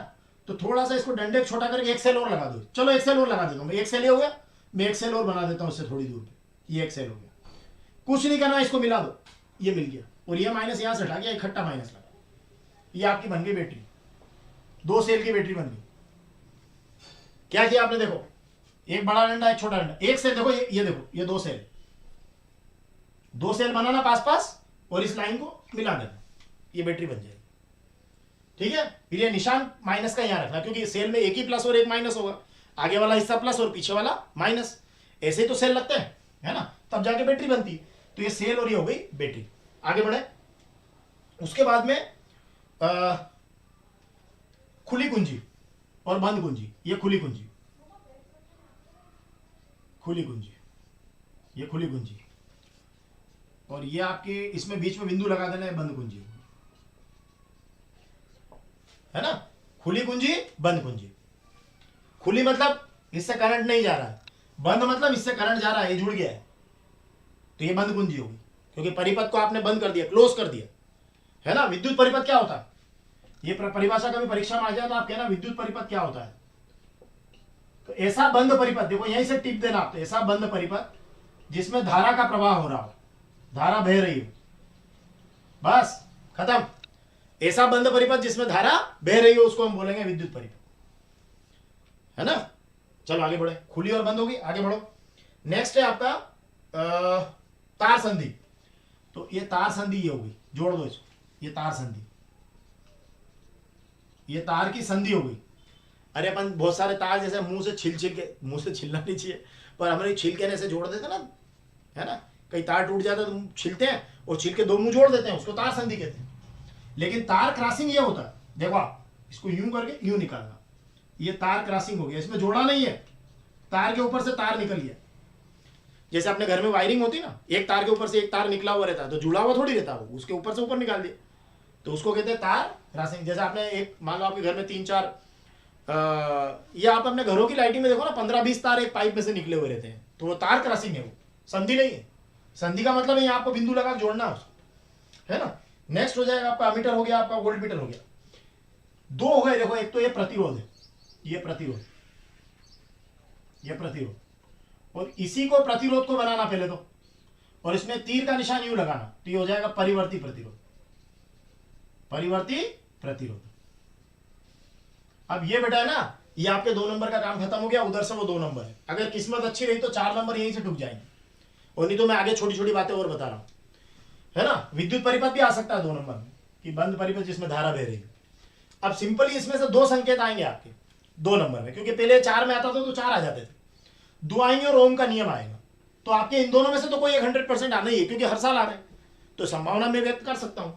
तो थोड़ा सा इसको डंडे छोटा करके एक सेल और लगा दो। चलो एक सेल और लगा देता हूं, एक सेल ये हो गया, मैं एक सेल और बना देता हूं इससे थोड़ी दूर पे, ये एक सेल हो गया। कुछ नहीं करना, इसको मिला दो, ये मिल गया। और ये माइनस यहां से हटा गया, इकट्ठा माइनस लगा, ये आपकी बन गई बैटरी। 2 सेल की बैटरी बन गई। क्या किया आपने? देखो एक बड़ा डंडा एक छोटा डंडा, एक सेल देखो, ये देखो ये 2 सेल, 2 सेल बनाना पास पास और इस लाइन को मिला देना, ये बैटरी बन जाएगी। ठीक है। फिर ये निशान माइनस का यहां रखना, क्योंकि सेल में एक ही प्लस और एक माइनस होगा, आगे वाला हिस्सा प्लस और पीछे वाला माइनस। ऐसे ही तो सेल लगते हैं, है ना, तब जाके बैटरी बनती है। तो ये सेल और ये हो गई बैटरी। आगे बढ़े। उसके बाद में खुली कुंजी और बंद कुंजी। ये खुली कुंजी, खुली कुंजी, ये खुली कुंजी, और ये आपके इसमें बीच में बिंदु लगा देना है, बंद कुंजी, है ना। खुली कुंजी बंद कुंजी। खुली मतलब इससे करंट नहीं जा रहा है, बंद मतलब इससे करंट जा रहा है, ये जुड़ गया है, तो ये बंद कुंजी होगी, क्योंकि परिपथ को आपने बंद कर दिया, क्लोज कर दिया, है ना। विद्युत परिपथ क्या होता है? ये परिभाषा कभी परीक्षा में आ जाए तो आप कहना विद्युत परिपथ क्या होता है। तो ऐसा बंद परिपथ, देखो यहीं से टिप देना आप, तो ऐसा बंद परिपथ जिसमें धारा का प्रवाह हो रहा हो, धारा बह रही हो, बस खत्म। ऐसा बंद परिपथ जिसमें धारा बह रही हो उसको हम बोलेंगे विद्युत परिपथ, है ना। चलो आगे बढ़े। खुली और बंद होगी, आगे बढ़ो। नेक्स्ट है आपका तार संधि। तो ये तार संधि ये होगी, जोड़ दो इसको, ये तार संधि, ये तार की संधि हो गई। अरे अपन बहुत सारे तार जैसे मुंह से छिल के, मुंह से छिलना नहीं चाहिए, पर हमारे छिल के ऐसे जोड़ देते ना, है ना। कई तार टूट जाता है तो छिलते हैं और छिल के 2 मुंह जोड़ देते हैं, उसको तार संधि कहते हैं। लेकिन तार क्रॉसिंग ये होता है, देखो आप इसको यूं करके यूं निकालना, ये तार क्रॉसिंग हो गया, इसमें जोड़ा नहीं है, तार के ऊपर से तार निकल गया। जैसे अपने घर में वायरिंग होती ना, एक तार के ऊपर से एक तार निकला हुआ रहता है, तो जुड़ा हुआ थोड़ी रहता है, वो उसके ऊपर से ऊपर निकाल दिया, तो उसको कहते हैं तार क्रॉसिंग। जैसे आपने एक मान लो आपके घर में 3-4 या आप अपने घरों की लाइटिंग में देखो ना, 15-20 तार एक पाइप में से निकले हुए रहते हैं, तो वो तार क्रॉसिंग है, वो संधि नहीं है। संधि का मतलब है आपको बिंदु लगा जोड़ना उसको, है ना। नेक्स्ट हो जाएगा आपका अमीटर हो गया, आपका वोल्ट मीटर हो गया। 2 हो गए। देखो एक तो ये प्रतिरोध है, ये प्रतिरोध, ये प्रतिरोध, और इसी को प्रतिरोध को बनाना पहले तो। और इसमें तीर का निशान यूं लगाना, तो ये हो जाएगा परिवर्ती प्रतिरोध, परिवर्ती प्रतिरोध। अब ये बेटा है ना, ये आपके 2 नंबर का काम खत्म हो गया, उधर से वो 2 नंबर है। अगर किस्मत अच्छी रही तो 4 नंबर यहीं से टूट जाएंगे, और नहीं तो मैं आगे छोटी छोटी बातें और बता रहा हूं, है ना। विद्युत परिपथ भी आ सकता है 2 नंबर में, कि बंद परिपथ जिसमें धारा बह रही है। अब सिंपली इसमें से 2 संकेत आएंगे आपके 2 नंबर में, क्योंकि पहले 4 में आता था तो 4 आ जाते थे, 2 आएंगे और ओम का नियम आएगा। तो आपके इन दोनों में से तो कोई एक 100% आना ही है, क्योंकि हर साल आ रहे हैं। तो संभावना में व्यक्त कर सकता हूं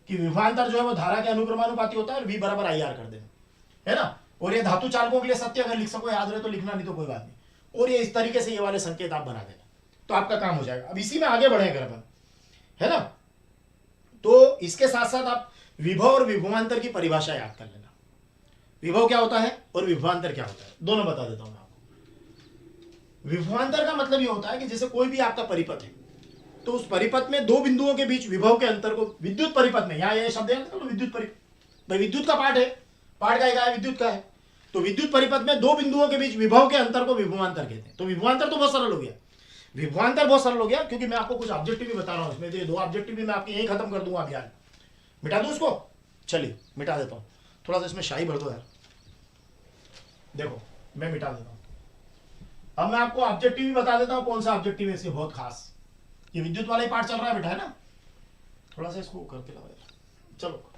कि विभवांतर जो है वो धारा के अनुक्रमानुपाती होता है, और V बराबर IR कर देना, है ना। और ये धातु चालकों के लिए सत्य अगर लिख सको, याद रहे तो लिखना, नहीं तो कोई बात नहीं। और ये इस तरीके से ये वाले संकेत आप बना देना, तो आपका काम हो जाएगा। अब इसी में आगे बढ़े अगर अपन, है ना, तो इसके साथ साथ आप विभव और विभवांतर की परिभाषा याद कर लेना। विभव क्या होता है और विभवांतर क्या होता है, दोनों बता देता हूं मैं आपको। विभवांतर का मतलब ये होता है कि जैसे कोई भी आपका परिपथ है, तो उस परिपथ में 2 बिंदुओं के बीच विभव के अंतर को, विद्युत परिपथ में, यहां ये शब्द याद कर लो, विद्युत परिपथ, भाई विद्युत का पाठ है, पाठ का है, विद्युत का है। तो विद्युत परिपथ में 2 बिंदुओं के बीच विभव के अंतर को विभवांतर कहते हैं। तो विभवांतर तो बहुत सरल हो गया, विभवांतर बहुत सरल हो गया, क्योंकि मैं आपको कुछ ऑब्जेक्टिव भी बता रहा हूं इसमें। तो ये 2 ऑब्जेक्टिव भी मैं आपके यही खत्म कर दूंगा अभी आज। मिटा दूं उसको, चलिए मिटा देता हूं, थोड़ा सा इसमें शाही भर दो यार। देखो मैं मिटा देता हूं। अब मैं आपको ऑब्जेक्टिव भी बता देता हूं, कौन सा ऑब्जेक्टिव है इसके बहुत खास। ये विद्युत वाला ही पार्ट चल रहा है बेटा, है ना। थोड़ा सा इसको करके लाओ यार, चलो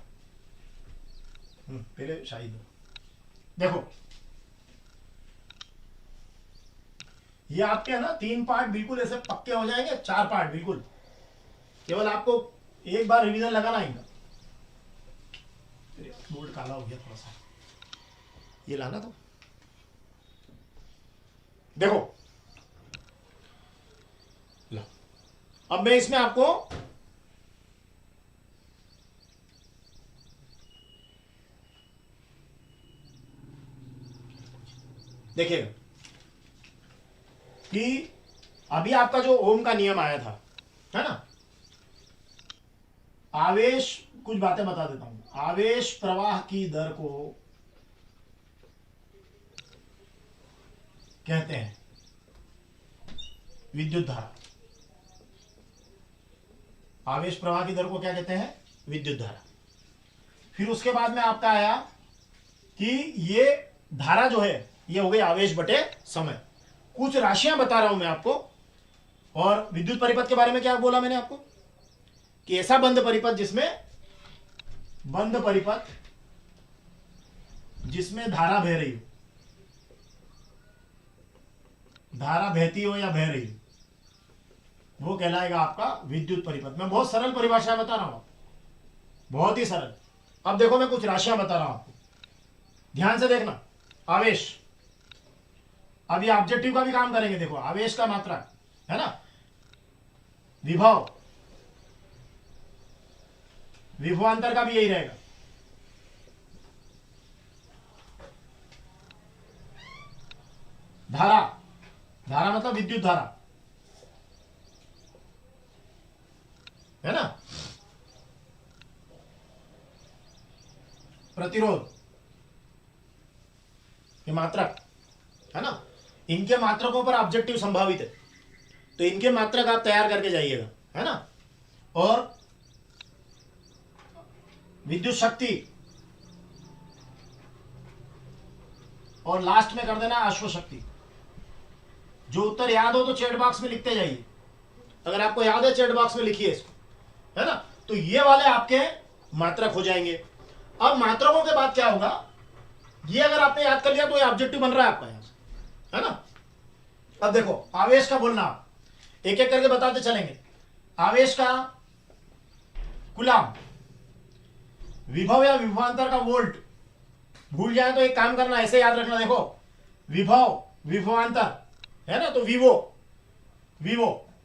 पहले शाही दो। देखो ये आपके है ना 3 पार्ट बिल्कुल ऐसे पक्के हो जाएंगे, 4 पार्ट बिल्कुल, केवल आपको एक बार रिवीजन लगाना है इनका। बोर्ड काला हो गया थोड़ा सा, ये लाना तो। देखो ला, अब मैं इसमें आपको देखिएगा कि अभी आपका जो ओम का नियम आया था, है ना, आवेश, कुछ बातें बता देता हूं। आवेश प्रवाह की दर को कहते हैं विद्युत धारा। आवेश प्रवाह की दर को क्या कहते हैं, विद्युत धारा। फिर उसके बाद में आपका आया कि ये धारा जो है ये हो गई आवेश बटे समय। कुछ राशियां बता रहा हूं मैं आपको। और विद्युत परिपथ के बारे में क्या बोला मैंने आपको, कि ऐसा बंद परिपथ जिसमें धारा बह रही हो, धारा बहती हो या बह रही हो, वो कहलाएगा आपका विद्युत परिपथ। मैं बहुत सरल परिभाषा बता रहा हूं, बहुत ही सरल। अब देखो मैं कुछ राशियां बता रहा हूं आपको, ध्यान से देखना। आवेश, अब ये ऑब्जेक्टिव का भी काम करेंगे। देखो आवेश का मात्रा, है ना, विभव, विभवांतर का भी यही रहेगा। धारा, धारा मतलब विद्युत धारा, है ना। प्रतिरोध, ये मात्रक, है ना। इनके मात्रकों पर ऑब्जेक्टिव संभावित है, तो इनके मात्रक आप तैयार करके जाइएगा, है ना। और विद्युत शक्ति, और लास्ट में कर देना अश्व शक्ति। जो उत्तर याद हो तो चैट बॉक्स में लिखते जाइए, अगर आपको याद है चैट बॉक्स में लिखिए इसको, है ना। तो ये वाले आपके मात्रक हो जाएंगे। अब मात्रकों के बाद क्या होगा, ये अगर आपने याद कर लिया तो ये ऑब्जेक्टिव बन रहा है आपका यहां से, है ना। अब देखो आवेश का बोलना, एक एक करके बताते चलेंगे। आवेश का कूलम, विभव या विभवांतर का वोल्ट। भूल जाए तो एक काम करना, ऐसे याद रखना। देखो विभव विभवांतर, है ना, तो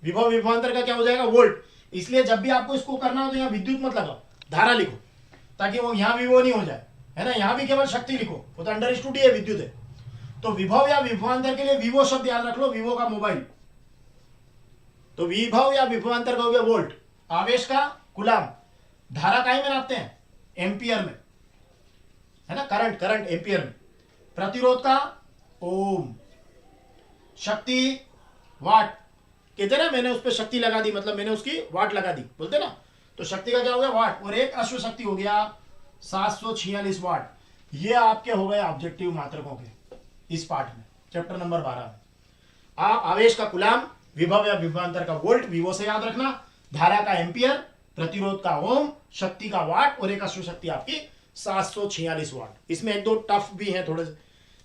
विभव विभवांतर का क्या हो जाएगा, वोल्ट। इसलिए जब भी आपको इसको करना हो तो यहाँ विद्युत मत लगाओ, धारा लिखो, ताकि वो यहां विवो नहीं हो जाए, है ना। यहां भी केवल शक्ति लिखो, वो तो अंडर स्टूड है, विद्युत है। तो विभव या विभवांतर के लिए विवो शब्द याद रख लो, विवो का मोबाइल। तो विभव या विभवांतर का हो गया वोल्ट, आवेश का कूलम, धारा काहे में नापते हैं, एम्पियर में, है ना, करंट एम्पियर में। प्रतिरोध का ओम, शक्ति वाट, कहते ना मैंने उस पर शक्ति लगा दी, मतलब मैंने उसकी वाट लगा दी, बोलते ना। तो शक्ति का क्या हो गया? वाट। और एक अश्व शक्ति हो गया 746 वाट। ये आपके हो गए ऑब्जेक्टिव मात्रकों के इस पार्ट में, चैप्टर नंबर 12 में। आप आवेश का कूलाम, विभव या विभवांतर का वोल्ट, विवो से याद रखना, धारा का एम्पियर, प्रतिरोध का ओम, शक्ति का वाट, और एक अश्व शक्ति आपकी 746 वाट। इसमें एक दो टफ भी हैं थोड़े से,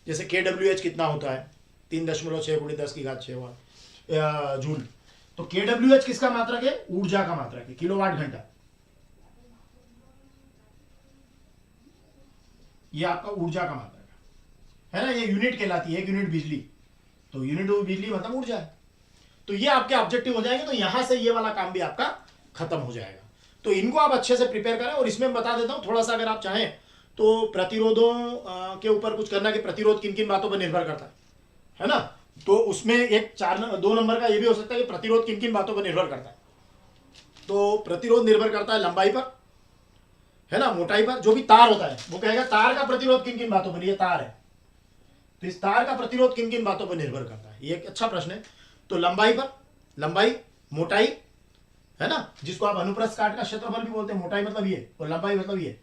जैसे KWH कितना होता है, 3.6 × 10⁻⁶ वाट जूल। तो KWH किसका मात्रक है? ऊर्जा का मात्रक है, किलोवाट घंटा। ये आपका ऊर्जा का मात्रक है ना, ये यूनिट कहलाती है, 1 यूनिट बिजली। तो यूनिट बिजली मतलब ऊर्जा है। तो ये आपके ऑब्जेक्टिव हो जाएंगे। तो यहां से ये वाला काम भी आपका खत्म हो जाएगा। तो इनको आप अच्छे से प्रिपेयर करें। और इसमें बता देता हूं थोड़ा सा, अगर आप चाहें तो प्रतिरोधों के ऊपर कुछ करना कि प्रतिरोध किन किन बातों पर निर्भर करता है ना। तो उसमें एक 2 नंबर का ये भी हो सकता है कि प्रतिरोध किन किन बातों पर निर्भर करता है। तो प्रतिरोध निर्भर करता है लंबाई पर, है ना, मोटाई पर। जो भी तार होता है वो कहेगा तार का प्रतिरोध किन किन बातों पर, ये तार है तो इस तार का प्रतिरोध किन किन बातों पर निर्भर करता है, ये एक अच्छा प्रश्न है। तो लंबाई पर, लंबाई, मोटाई, है ना, जिसको आप अनुप्रस्थ काट का क्षेत्रफल भी बोलते हैं। मोटाई मतलब ये और लंबाई मतलब ये।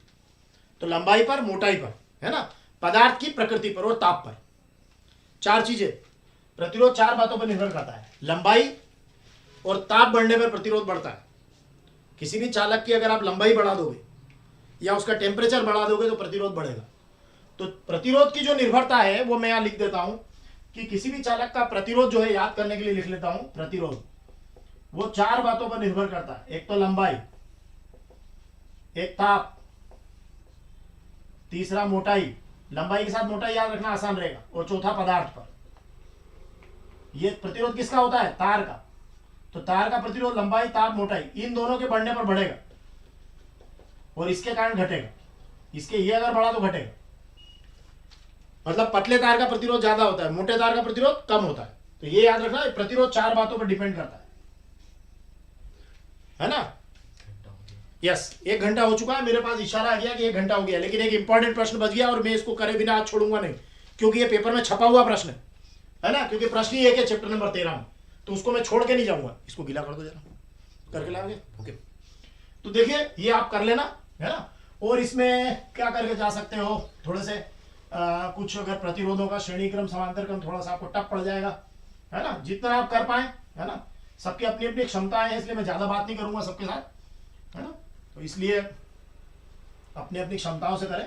तो लंबाई पर, मोटाई पर, है ना, पदार्थ की प्रकृति पर और ताप पर। 4 चीजें। प्रतिरोध 4 बातों पर निर्भर करता है। लंबाई और ताप बढ़ने पर प्रतिरोध बढ़ता है। किसी भी चालक की अगर आप लंबाई बढ़ा दोगे या उसका टेम्परेचर बढ़ा दोगे तो प्रतिरोध बढ़ेगा। तो प्रतिरोध की जो निर्भरता है वो मैं यहां लिख देता हूं कि किसी भी चालक का प्रतिरोध जो है, याद करने के लिए लिख लेता हूं, प्रतिरोध वो 4 बातों पर निर्भर करता है। एक तो लंबाई, एक ताप, तीसरा मोटाई, लंबाई के साथ मोटाई याद रखना आसान रहेगा, और चौथा पदार्थ पर। ये प्रतिरोध किसका होता है? तार का। तो तार का प्रतिरोध लंबाई, ताप, मोटाई, इन दोनों के बढ़ने पर बढ़ेगा और इसके कारण घटेगा। इसके ये अगर बढ़ा तो घटेगा। मतलब पतले तार का प्रतिरोध ज्यादा होता है, मोटे तार का प्रतिरोध कम होता है। तो ये याद रखना, प्रतिरोध 4 बातों पर डिपेंड करता है ना। यस, 1 घंटा हो चुका है। मेरे पास इशारा आ गया कि 1 घंटा हो गया, लेकिन एक इंपॉर्टेंट प्रश्न बच गया और मैं इसको करे बिना आज छोड़ूंगा नहीं, क्योंकि ये पेपर में छपा हुआ प्रश्न है ना। क्योंकि प्रश्न ही एक है चैप्टर नंबर 13 में, तो उसको मैं छोड़ के नहीं जाऊंगा। इसको गीला कर दो जरा, करके लाओगे? ओके। तो देखिए ये आप कर लेना, है ना। और इसमें क्या करके जा सकते हो, थोड़े से कुछ अगर प्रतिरोधों का श्रेणी क्रम, समांतर क्रम थोड़ा सा आपको टफ पड़ जाएगा, है ना, जितना आप कर पाए, है ना। सबकी अपनी अपनी क्षमताएं हैं, इसलिए मैं ज्यादा बात नहीं करूंगा सबके साथ, है ना। तो इसलिए अपनी अपनी क्षमताओं से करें,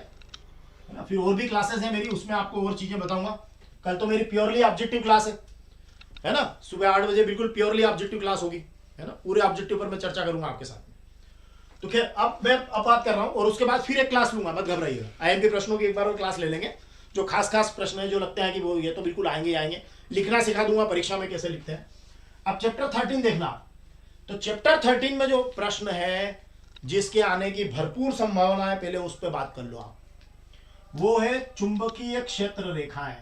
है ना। फिर और भी क्लासेस हैं मेरी, उसमें आपको और चीजें बताऊंगा। कल तो मेरी प्योरली ऑब्जेक्टिव क्लास है ना, सुबह 8 बजे बिल्कुल प्योरली ऑब्जेक्टिव क्लास होगी, है ना। पूरे ऑब्जेक्टिव पर मैं चर्चा करूंगा आपके साथ में। तो खैर अब मैं बात कर रहा हूं, और उसके बाद फिर एक क्लास लूंगा, मत घबराइएगा। आईएमपी प्रश्नों की एक बार और क्लास ले लेंगे, जो खास प्रश्न है, जो लगते हैं कि वो ये तो बिल्कुल आएंगे। लिखना सिखा दूंगा परीक्षा में कैसे लिखते हैं। अब चैप्टर 13 देखना। तो चैप्टर 13 में जो प्रश्न है जिसके आने की भरपूर संभावना है, पहले उस पर बात कर लो आप। वो है चुंबकीय क्षेत्र रेखाएं।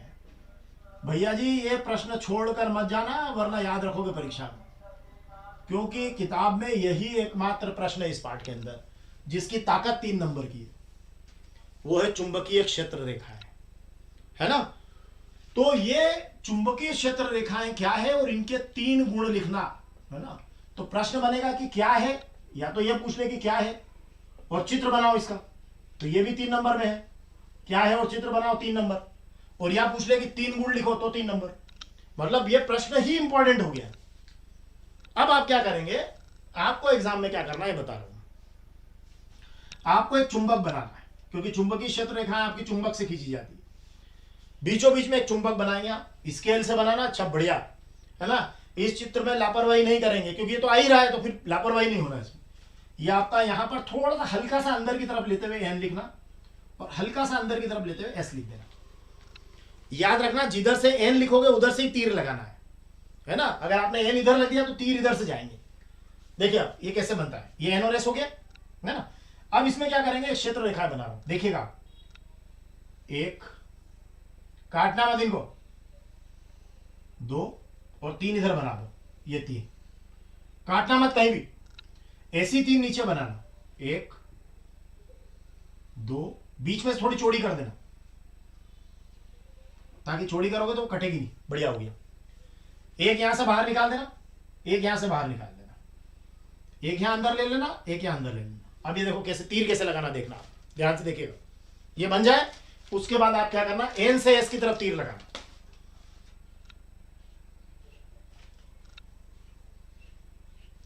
भैया जी ये प्रश्न छोड़कर मत जाना, वरना याद रखोगे परीक्षा में, क्योंकि किताब में यही एकमात्र प्रश्न है इस पाठ के अंदर जिसकी ताकत 3 नंबर की है। वो है चुंबकीय क्षेत्र रेखाएं, है ना। तो ये चुंबकीय क्षेत्र रेखाएं क्या है और इनके 3 गुण लिखना, है ना। तो प्रश्न बनेगा कि क्या है, या तो ये पूछ ले कि क्या है और चित्र बनाओ इसका, तो ये भी 3 नंबर में है। क्या है और चित्र बनाओ 3 नंबर, और या पूछ ले कि 3 गुण लिखो तो 3 नंबर। मतलब ये प्रश्न ही इंपॉर्टेंट हो गया। अब आप क्या करेंगे, आपको एग्जाम में क्या करना है बता रहा हूं। आपको एक चुंबक बनाना है, क्योंकि चुंबकीय क्षेत्र रेखाएं आपकी चुंबक से खींची जाती है। बीचों बीच में एक चुंबक बनाएंगे आप, स्केल से बनाना, अच्छा बढ़िया, है ना। इस चित्र में लापरवाही नहीं करेंगे, क्योंकि ये तो आ ही रहा है, तो फिर लापरवाही नहीं होना इसमें। ये आपका यहां पर थोड़ा सा हल्का सा अंदर की तरफ लेते हुए एन लिखना, और हल्का सा अंदर की तरफ लेते हुए एस लिख देना। याद रखना, जिधर से एन लिखोगे उधर से ही तीर लगाना है ना। अगर आपने एन इधर लग दिया तो तीर इधर से जाएंगे। देखिए अब ये कैसे बनता है, ये एन और एस हो गया, है ना। अब इसमें क्या करेंगे, क्षेत्र रेखा बना रहा हूं, देखिएगा। 1, काटना मत इनको, 2 और 3 इधर बना दो, ये 3 काटना मत कहीं भी, ऐसी 3 नीचे बनाना, 1 2, बीच में से थोड़ी चौड़ी कर देना, ताकि चौड़ी करोगे तो कटेगी नहीं। बढ़िया हो गया। 1 यहां से बाहर निकाल देना, एक यहां से बाहर निकाल देना, एक यहां अंदर ले लेना, एक यहां अंदर ले लेना। अब ये देखो कैसे तीर कैसे लगाना, देखना ध्यान से देखिएगा। ये बन जाए उसके बाद आप क्या करना, एन से एस की तरफ तीर लगाना।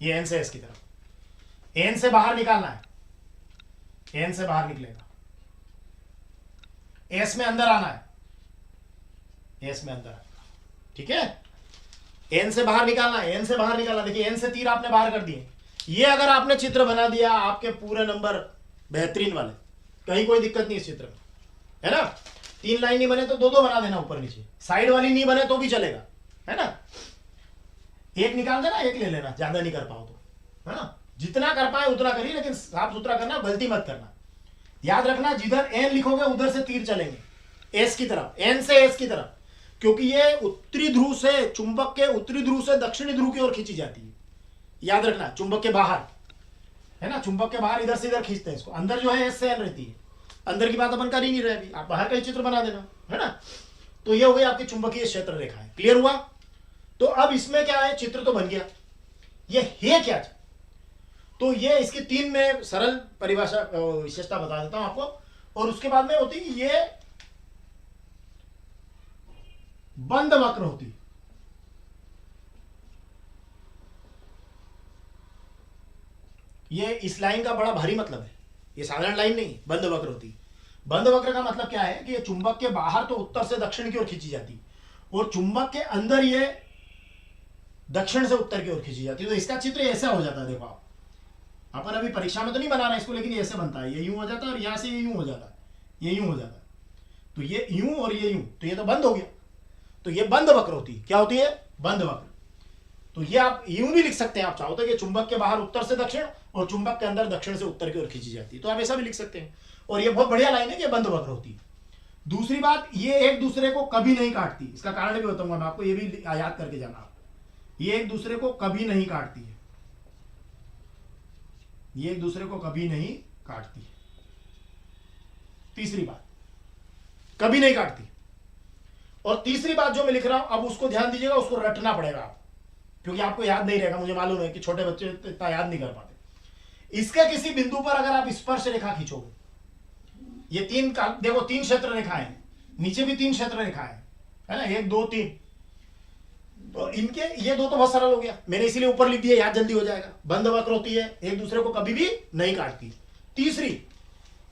ये एन से एस की तरफ, एन से बाहर निकालना है, एन से बाहर निकलेगा, एस में अंदर आना है, एस में अंदर आएगा, ठीक है। एन से बाहर निकालना है, एन से बाहर निकालना। देखिए एन से तीर आपने बाहर कर दिए। ये अगर आपने चित्र बना दिया आपके पूरे नंबर बेहतरीन वाले, कहीं कोई दिक्कत नहीं इस चित्र में, है ना। 3 लाइन नहीं बने तो 2-2 बना देना ऊपर नीचे, साइड वाली नहीं बने तो भी चलेगा, है ना। एक निकाल देना, एक ले लेना, ज्यादा नहीं कर पाओ तो, है ना। जितना कर पाए उतना करिए, लेकिन साफ सुथरा करना, गलती मत करना। याद रखना जिधर एन लिखोगे उधर से तीर चलेंगे, एस की तरफ, एन से एस की तरफ, क्योंकि ये उत्तरी ध्रुव से, चुंबक के उत्तरी ध्रुव से दक्षिणी ध्रुव की ओर खींची जाती है। याद रखना चुंबक के बाहर, है ना, चुंबक के बाहर इधर से इधर खींचते हैं इसको, अंदर जो है एस से एन रहती है। अंदर की बात अपन कर ही नहीं रहे अभी, आप बाहर का ही चित्र बना देना, है ना। तो ये हो गई आपकी चुंबकीय क्षेत्र रेखा है। क्लियर हुआ। तो अब इसमें क्या है, चित्र तो बन गया, ये है क्या। तो ये इसकी 3 में सरल परिभाषा विशेषता बता देता हूं आपको, और उसके बाद में होती है ये बंद वक्र होती है। ये इस लाइन का बड़ा भारी मतलब है, ये साधारण लाइन नहीं, बंद वक्र होती है। बंद वक्र का मतलब क्या है कि ये चुंबक के बाहर तो उत्तर से दक्षिण की ओर खींची जाती है, और चुंबक के अंदर ये दक्षिण से उत्तर की ओर खींची जाती है। तो इसका चित्र ऐसा हो जाता है, देखो आप, अपन अभी परीक्षा में तो नहीं बना रहे इसको, लेकिन ऐसे बनता है, ये यूं हो जाता है और यहां से ये यूं हो जाता है, ये यूं हो जाता है, तो ये यूं और ये यूं, तो ये तो बंद हो गया। तो ये बंद वक्र होती है। क्या होती है, बंद वक्र। तो ये आप यूं भी लिख सकते हैं, आप चाहो तो, कि चुंबक के बाहर उत्तर से दक्षिण और चुंबक के अंदर दक्षिण से उत्तर की ओर खींची जाती है, तो आप ऐसा भी लिख सकते हैं। और ये बहुत बढ़िया लाइन है कि बंद वक्र होती है। दूसरी बात, ये एक दूसरे को कभी नहीं काटती, इसका कारण भी बताऊंगा मैं आपको, ये भी याद करके जाना आप, ये एक दूसरे को कभी नहीं काटती है, ये एक दूसरे को कभी नहीं काटती है। तीसरी बात, कभी नहीं काटती। और तीसरी बात जो मैं लिख रहा हूं, अब उसको ध्यान दीजिएगा, उसको रटना पड़ेगा आप, क्योंकि आपको याद नहीं रहेगा, मुझे मालूम है कि छोटे बच्चे इतना याद नहीं कर पाते। इसके किसी बिंदु पर अगर आप स्पर्श रेखा खींचोगे, ये 3 देखो 3 क्षेत्र रेखाएं, नीचे भी 3 क्षेत्र रेखाएं, है ना, 1 2 3, तो इनके ये 2 तो बहुत सरल हो गया, मैंने इसीलिए ऊपर लिख दिया, याद जल्दी हो जाएगा। बंद वक्र होती है, एक दूसरे को कभी भी नहीं काटती। तीसरी,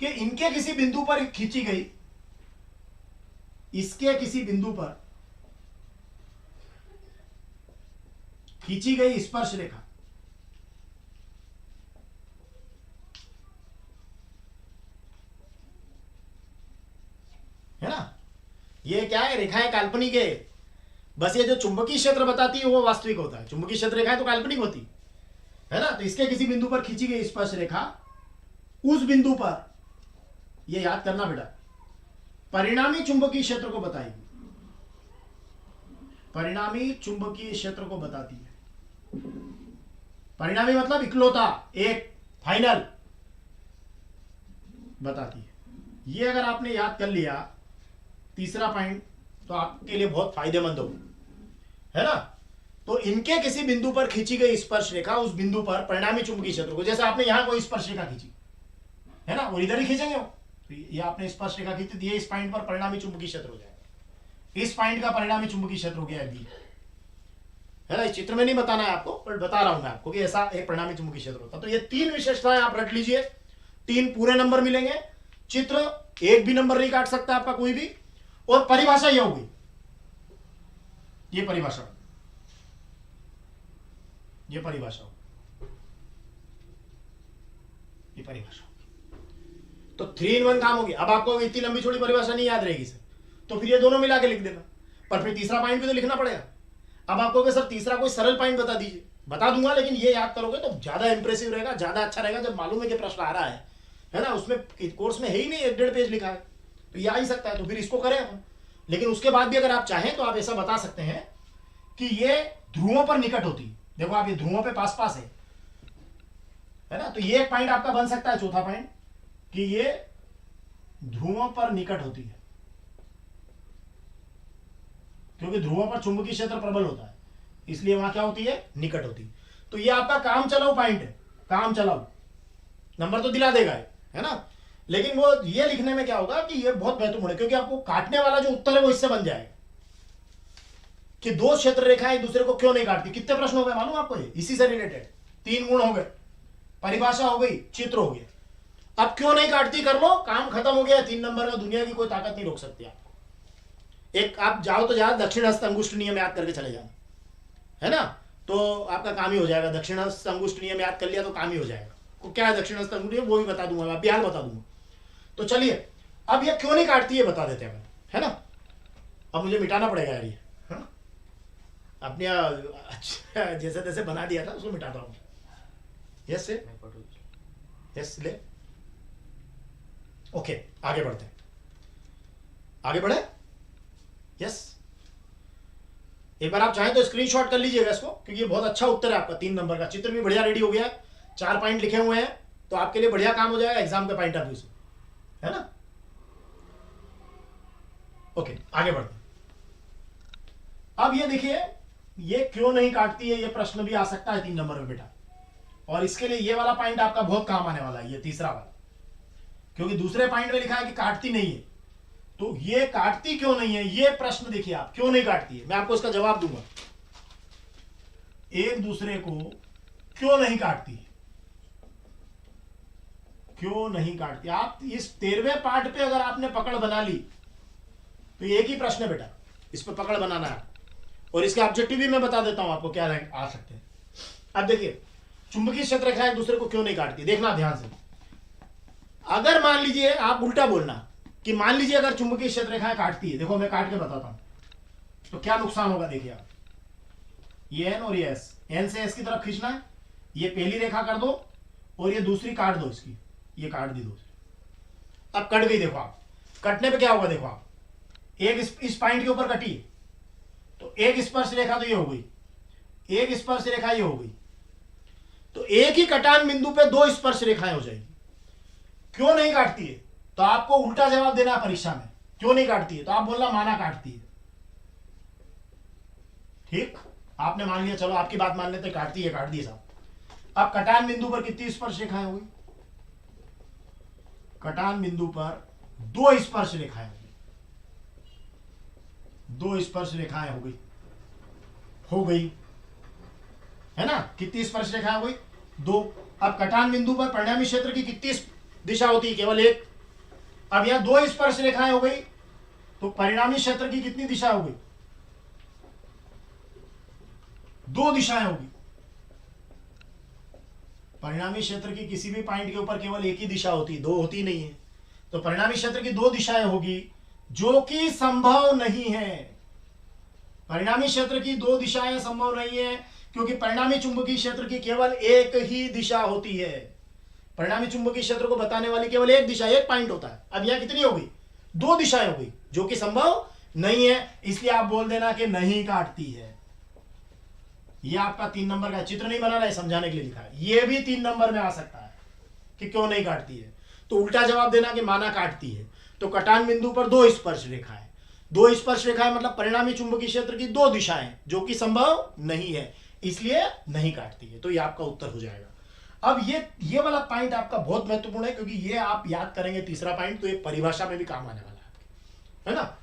कि इनके किसी बिंदु पर खींची गई, इसके किसी बिंदु पर खींची गई स्पर्श रेखा है ना, ये क्या है, रेखाएं काल्पनिक है। बस ये जो चुंबकीय क्षेत्र बताती है वो वास्तविक होता है, चुंबकीय क्षेत्र रेखाएं तो काल्पनिक होती है ना। तो इसके किसी बिंदु पर खींची गई स्पर्श रेखा, उस बिंदु पर, ये याद करना बेटा, परिणामी चुंबकीय क्षेत्र को बताएगी, परिणामी चुंबकीय क्षेत्र को बताती है। परिणामी मतलब इकलौता, एक, फाइनल बताती है। ये अगर आपने याद कर लिया, तीसरा पॉइंट, तो आपके लिए बहुत फायदेमंद हो, है ना। तो इनके किसी बिंदु पर खींची गई स्पर्श रेखा, उस बिंदु पर परिणामी चुंबकीय क्षेत्र को, जैसे आपने यहां कोई स्पर्श रेखा खींची, है ना, और इधर ही खींचेंगे वो, तो ये आपने स्पर्श रेखा खींची दी, इस पॉइंट पर परिणामी चुंबकीय क्षेत्र हो जाएगा। इस पॉइंट का परिणामी चुंबकीय क्षेत्र हो गया बी, है ना। इस चित्र में नहीं बताना है आपको, पर बता रहा हूं मैं आपको कि ऐसा एक परिणामी चुंबकीय क्षेत्र होता है। तो ये 3 विशेषताएं आप रट लीजिए, 3 पूरे नंबर मिलेंगे। चित्र एक भी नंबर नहीं काट सकता आपका कोई भी। और परिभाषा यह होगी, ये परिभाषा, ये परिभाषा, ये परिभाषा। तो 3 in 1 काम होगी। अब आपको इतनी लंबी छोटी परिभाषा नहीं याद रहेगी सर, तो फिर ये दोनों मिला के लिख देना, पर फिर तीसरा पॉइंट भी तो लिखना पड़ेगा। अब आपको सर तीसरा कोई सरल पॉइंट बता दीजिए, बता दूंगा, लेकिन ये याद करोगे तो ज्यादा इंप्रेसिव रहेगा, ज्यादा अच्छा रहेगा, जब मालूम है कि प्रश्न आ रहा है ना। उसमें कोर्स में है ही नहीं, 1-1.5 पेज लिखा है, तो ये आ ही सकता है, तो फिर इसको करें अपन। लेकिन उसके बाद भी अगर आप चाहें तो आप ऐसा बता सकते हैं कि ये ध्रुवों पर निकट होती है। देखो आप, ये ध्रुवों पे पास पास है ना, तो ये एक पॉइंट आपका बन सकता है, चौथा पॉइंट, कि ये ध्रुवों पर निकट होती है, क्योंकि ध्रुवों पर चुंबकीय क्षेत्र प्रबल होता है। इसलिए वहां क्या होती है, निकट होती है। तो ये आपका काम चलाओ पॉइंट है, काम चलाओ, नंबर तो दिला देगा है ना, लेकिन वो ये लिखने में क्या होगा कि ये बहुत महत्वपूर्ण है, क्योंकि आपको काटने वाला जो उत्तर है वो इससे बन जाएगा कि दो क्षेत्र रेखाएं एक दूसरे को क्यों नहीं काटती। कितने प्रश्न हो गए मालूम आपको, ये इसी से रिलेटेड 3 गुण हो गए, परिभाषा हो गई, चित्र हो गया। अब क्यों नहीं काटती कर लो, काम खत्म हो गया। 3 नंबर का दुनिया की कोई ताकत नहीं रोक सकती आपको। एक आप जाओ तो जाओ, दक्षिण हस्त अंगुष्ठ नियम याद करके चले जाना, है ना, तो आपका काम ही हो जाएगा। दक्षिण हस्त अंगुष्ठ नियम याद कर लिया तो काम ही हो जाएगा। वो क्या है दक्षिण हस्त अंगुष्ठ नियम, वो भी बता दूंगा, मैं बिहार बता दूंगा। तो चलिए अब ये क्यों नहीं काटती है बता देते हैं, है ना। अब मुझे मिटाना पड़ेगा यार ये, है ना, अपने अच्छा जैसे तैसे बना दिया था उसको मिटाता हूँ। यस से यस ले, ओके आगे बढ़ते हैं, आगे बढ़े। यस, एक बार आप चाहें तो स्क्रीनशॉट कर लीजिएगा इसको, क्योंकि ये बहुत अच्छा उत्तर है आपका 3 नंबर का। चित्र भी बढ़िया रेडी हो गया है, 4 पॉइंट लिखे हुए हैं, तो आपके लिए बढ़िया काम हो जाएगा एग्जाम के पॉइंट ऑफ व्यू से, है ना। ओके आगे बढ़ते हैं। अब ये देखिए, ये क्यों नहीं काटती है, ये प्रश्न भी आ सकता है 3 नंबर में बेटा, और इसके लिए ये वाला पॉइंट आपका बहुत काम आने वाला है, ये तीसरा वाला, क्योंकि दूसरे पॉइंट में लिखा है कि काटती नहीं है, तो ये काटती क्यों नहीं है, ये प्रश्न देखिए आप, क्यों नहीं काटती है, मैं आपको इसका जवाब दूंगा। एक दूसरे को क्यों नहीं काटती है, क्यों नहीं काटती। आप इस 13वें पार्ट पे अगर आपने पकड़ बना ली तो एक ही प्रश्न है बेटा, इस पे पकड़ बनाना है, और इसके ऑब्जेक्टिव भी मैं बता देता हूं आपको क्या आ सकते हैं। अब देखिए, चुंबकीय क्षेत्र रेखा एक दूसरे को क्यों नहीं काटती, देखना ध्यान से। अगर मान लीजिए, आप उल्टा बोलना कि मान लीजिए अगर चुंबकीय क्षेत्र रेखाएं काटती है, देखो मैं काट के बताता हूं, तो क्या नुकसान होगा देखिए आप। ये एन और ये एस, एन से एस की तरफ खींचना है, ये पहली रेखा कर दो और ये दूसरी काट दो, इसकी ये काट दी दूसरी। अब कट गई, देखो आप कटने पे क्या होगा, देखो आप एक इस पॉइंट के ऊपर कटी तो एक स्पर्श रेखा तो ये हो गई, एक स्पर्श रेखा ये हो गई, तो एक ही कटान बिंदु पे 2 स्पर्श रेखाएं हो जाएगी। क्यों नहीं काटती है, तो आपको उल्टा जवाब देना परीक्षा में, क्यों नहीं काटती है, तो आप बोलना माना काटती है। ठीक, आपने मान लिया, चलो आपकी बात मान लेते काटती है, काट दी साहब। अब कटान बिंदु पर कितनी स्पर्श रेखाएं होगी, कटान बिंदु पर 2 स्पर्श रेखाएं होगी, 2 स्पर्श रेखाएं हो गई, है ना। कितनी स्पर्श रेखाएं हो गई, 2। अब कटान बिंदु पर परिणामी क्षेत्र की कितनी दिशा होती है, केवल 1। अब यहां 2 स्पर्श रेखाएं हो गई, तो परिणामी क्षेत्र की कितनी दिशा हो गई, 2 दिशाएं होगी। परिणामी क्षेत्र की किसी भी पॉइंट के ऊपर केवल एक ही दिशा होती है, 2 होती नहीं है, तो परिणामी क्षेत्र की 2 दिशाएं होगी, जो कि संभव नहीं है। परिणामी क्षेत्र की 2 दिशाएं संभव नहीं है, क्योंकि परिणामी चुंबकीय क्षेत्र की केवल एक ही दिशा होती है। परिणामी चुंबकीय क्षेत्र को बताने वाली केवल एक दिशा, एक पॉइंट होता है। अब यहां कितनी हो गई, 2 दिशाएं हो गई, जो कि संभव नहीं है, इसलिए आप बोल देना कि नहीं काटती है। यह आपका 3 नंबर का चित्र नहीं बनाना है, समझाने के लिए लिखा है। यह भी 3 नंबर में आ सकता है कि क्यों नहीं काटती है, तो उल्टा जवाब देना कि माना काटती है। तो कटान बिंदु पर 2 स्पर्श रेखाएं, 2 स्पर्श रेखाएं मतलब परिणामी चुंबकीय क्षेत्र की 2 दिशाएं, जो कि संभव नहीं है, इसलिए नहीं काटती है। तो ये आपका उत्तर हो जाएगा। अब ये वाला पॉइंट आपका बहुत महत्वपूर्ण है, क्योंकि ये आप याद करेंगे तीसरा पॉइंट, तो ये परिभाषा में भी काम आने वाला है आपके, है ना।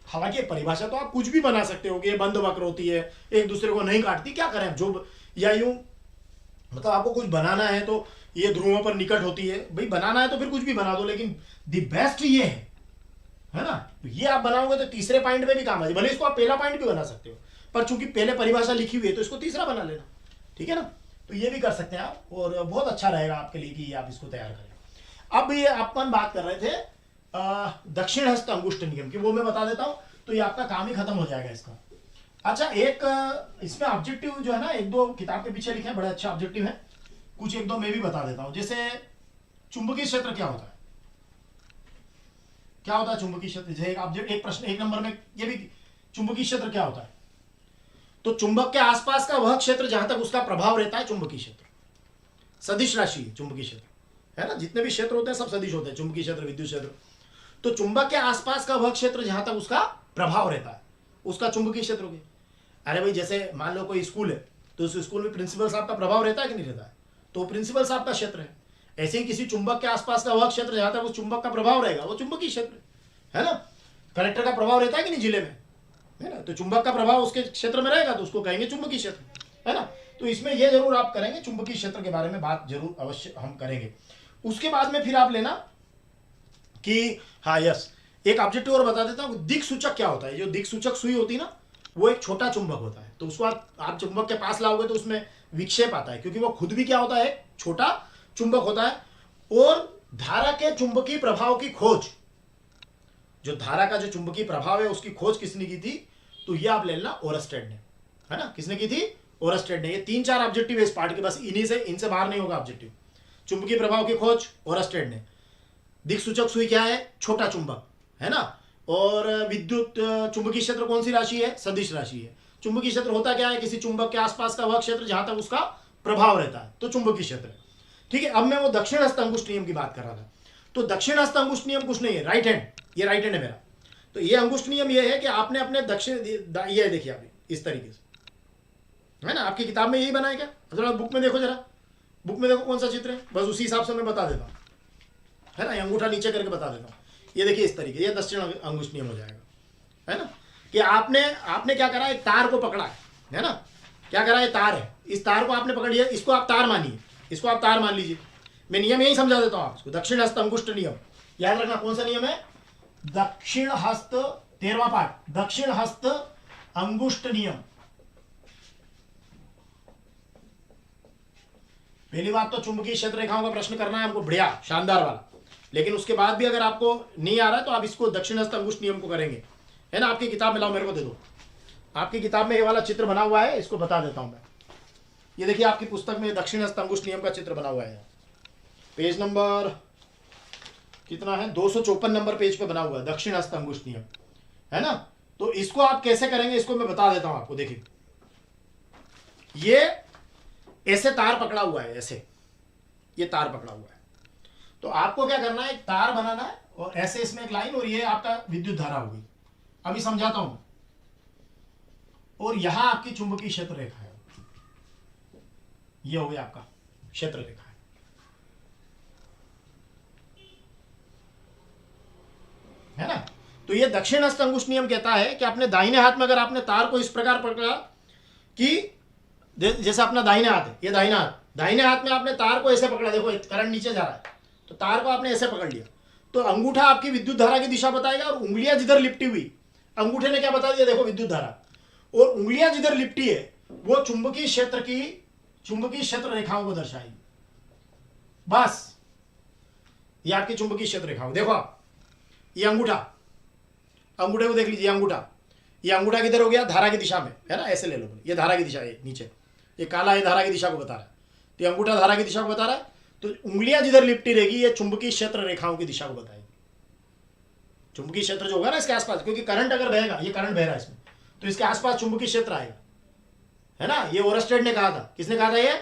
हालांकि परिभाषा तो आप कुछ भी बना सकते हो कि ये बंद वक्र होती है, एक दूसरे को नहीं काटती, क्या करें जो, या यूं मतलब आपको कुछ बनाना है तो ये ध्रुवों पर निकट होती है, भाई बनाना है तो फिर कुछ भी बना दो, लेकिन द बेस्ट ये है ना। तो ये आप बनाओगे तो तीसरे पॉइंट में भी काम आएगी, भले इसको आप पहला पॉइंट भी बना सकते हो, पर चूंकि पहले परिभाषा लिखी हुई है तो इसको तीसरा बना लेना, ठीक है ना। तो ये भी कर सकते हैं आप, और बहुत अच्छा रहेगा आपके लिए कि आप इसको तैयार करें। अब ये अपन बात कर रहे थे दक्षिण हस्त अंगुष्ठ नियम की, वो मैं बता देता हूं, तो ये आपका काम ही खत्म हो जाएगा इसका। अच्छा, एक इसमें ऑब्जेक्टिव जो है ना, 1-2 किताब के पीछे लिखे हैं, बड़े अच्छे ऑब्जेक्टिव है, कुछ 1-2 मैं भी बता देता हूं। जैसे चुंबकीय क्षेत्र क्या होता है, क्या होता है चुंबकीय क्षेत्र, जैसे एक ऑब्जेक्ट, एक प्रश्न 1 नंबर में ये भी, चुंबकीय क्षेत्र क्या होता है, तो चुंबक के आसपास का वह क्षेत्र जहां तक उसका प्रभाव रहता है चुंबकीय क्षेत्र। सदिश राशि है चुंबकीय क्षेत्र, है ना, जितने भी क्षेत्र होते हैं सब सदिश होते हैं, चुंबकीय क्षेत्र, विद्युत क्षेत्र। तो चुंबक के आसपास का वह क्षेत्र जहां तक उसका प्रभाव रहता है, उसका चुंबकीय क्षेत्र हो गया। अरे भाई जैसे मान लो कोई स्कूल है, तो उस स्कूल में प्रिंसिपल साहब का प्रभाव रहता है कि नहीं रहता है, तो प्रिंसिपल साहब का क्षेत्र है। ऐसे ही किसी चुंबक के आसपास का वह क्षेत्र जहां तक उस चुंबक का प्रभाव रहेगा वो चुंबकीय क्षेत्र है ना। कलेक्टर का प्रभाव रहता है कि नहीं जिले में, है ना, तो चुंबक का प्रभाव उसके क्षेत्र में रहेगा तो उसको कहेंगे चुंबकीय क्षेत्र, है ना। तो इसमें यह जरूर आप करेंगे, चुंबकीय क्षेत्र के बारे में बात जरूर अवश्य हम करेंगे। उसके बाद में फिर आप लेना कि हाँ यस, एक ऑब्जेक्टिव और बता देता हूँ, दिक सूचक क्या होता है। जो दिक सूचक सुई होती है ना, वो एक छोटा चुंबक होता है, तो उसको आप चुंबक के पास लाओगे तो उसमें विक्षेप आता है, क्योंकि वो खुद भी क्या होता है, छोटा चुंबक होता है। और धारा के चुंबकीय प्रभाव की खोज, जो धारा का जो चुंबकीय प्रभाव है उसकी खोज किसने की थी, तो ये आप ले लेना ओरस्टेड ने, है ना। किसने की थी, ओरस्टेड ने। ये 3-4 ऑब्जेक्टिव है इस पार्ट के, बस इनसे बाहर नहीं होगा ऑब्जेक्टिव। चुंबकीय प्रभाव की खोज ओरस्टेड ने, दिक सूचक सुई क्या है, छोटा चुंबक, है ना। और विद्युत चुंबकीय क्षेत्र कौन सी राशि है, सदिश राशि है। चुंबकीय क्षेत्र होता क्या है, किसी चुंबक के आसपास का वह क्षेत्र जहां तक उसका प्रभाव रहता है, तो चुंबकीय क्षेत्र है। ठीक है, अब मैं वो दक्षिण हस्त अंगुष्ठ नियम की बात कर रहा था। तो दक्षिण हस्त अंगुष्ठ नियम कुछ नहीं है, राइट हैंड, ये राइट हैंड है मेरा। तो ये अंगुष्ठ नियम ये है कि आपने अपने दक्षिण, ये देखिए आप इस तरीके से, है ना। आपकी किताब में यही बना है क्या, जरा बुक में देखो, जरा बुक में देखो कौन सा चित्र है, बस उसी हिसाब से मैं बता देता हूँ, है ना। अंगूठा नीचे करके बता देता हूँ, ये देखिए इस तरीके, ये दक्षिण अंगुष्ठ नियम हो जाएगा, है ना। कि आपने क्या करा, एक तार को पकड़ा है ना, क्या करा, ये तार है, इस तार को आपने पकड़ लिया, इसको आप तार मानिए, इसको आप तार मान लीजिए। मैं नियम यही समझा देता हूँ आपको, दक्षिण हस्त अंगुष्ठ नियम याद रखना। कौन सा नियम है, दक्षिण हस्त, 13वां पाठ, दक्षिण हस्त अंगुष्ठ नियम। पहली बात तो चुंबकीय क्षेत्र रेखाओं का प्रश्न करना है हमको, बढ़िया शानदार वाला। लेकिन उसके बाद भी अगर आपको नहीं आ रहा है तो आप इसको दक्षिण हस्त अंगुष्ठ नियम को करेंगे, है ना। आपकी किताब में लाओ, मेरे को दे दो, आपकी किताब में ये वाला चित्र बना हुआ है, इसको बता देता हूं मैं। ये देखिए आपकी पुस्तक में दक्षिण हस्त अंगुष्ठ नियम का चित्र बना हुआ है, पेज नंबर कितना है, 254 नंबर पेज पे बना हुआ है दक्षिण हस्त अंगुष्ठ नियम, है ना। तो इसको आप कैसे करेंगे, इसको मैं बता देता हूं आपको। देखिए ये ऐसे तार पकड़ा हुआ है, ऐसे ये तार पकड़ा हुआ है, तो आपको क्या करना है, एक तार बनाना है और ऐसे इसमें एक लाइन, और ये आपका विद्युत धारा होगी। अभी समझाता हूं। और यहां आपकी चुंबकीय क्षेत्र रेखा है, ये हो गया आपका क्षेत्र रेखा है ना। तो ये दक्षिण हस्त अंगुष्ठ नियम कहता है कि अपने दाहिने हाथ में अगर आपने तार को इस प्रकार पकड़ा कि जैसे अपना दाहिने हाथ है, ये दाहिने हाथ में आपने तार को ऐसे पकड़ा, देखो करंट नीचे जा रहा है, तो तार को आपने ऐसे पकड़ लिया, तो अंगूठा आपकी विद्युत धारा की दिशा बताएगा, और उंगलियां जिधर लिपटी हुई, अंगूठे ने क्या बता दिया, देखो विद्युत धारा, और उंगलियां जिधर लिपटी है वो चुंबकीय क्षेत्र रेखाओं को दर्शाएगी। बस ये आपकी चुंबकीय क्षेत्र रेखाओं, देखो आप ये अंगूठे को देख लीजिए, ये अंगूठा किधर हो गया, धारा की दिशा में, है ना। ऐसे ले लो, ये धारा की दिशा है, नीचे ये काला है, धारा की दिशा को बता रहा है, तो ये अंगूठा धारा की दिशा को बता रहा है। तो उंगलियां जिधर लिपटी रहेगी ये चुंबकीय क्षेत्र रेखाओं की दिशा को बताएगी। चुंबकीय क्षेत्र जो होगा ना इसके आसपास, क्योंकि करंट अगर बहेगा, ये करंट बह रहा है इसमें, तो इसके आसपास चुंबकीय क्षेत्र आएगा, है ना। ये ओरस्टेड ने कहा था, किसने कहा था, ये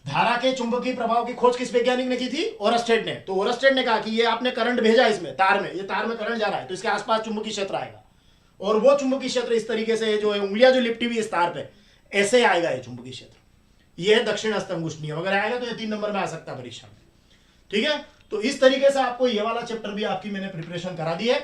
धारा के चुंबकीय प्रभाव की खोज किस वैज्ञानिक ने की थी, ओरस्टेड ने। तो ओरस्टेड ने कहा कि ये आपने करंट भेजा इसमें, तार में, ये तार में करंट जा रहा है, तो इसके आसपास चुंबकीय क्षेत्र आएगा, और वो चुंबकीय क्षेत्र इस तरीके से जो है, उंगलियां जो लिपटी हुई इस तार पे, ऐसे आएगा ये चुंबकीय क्षेत्र। ये है दक्षिण हस्त अंगुष्ठ नियम, अगर आएगा तो ये 3 नंबर में आ सकता है परीक्षा में, ठीक है। तो इस तरीके से आपको ये वाला चैप्टर भी आपकी मैंने प्रिपरेशन करा दी है।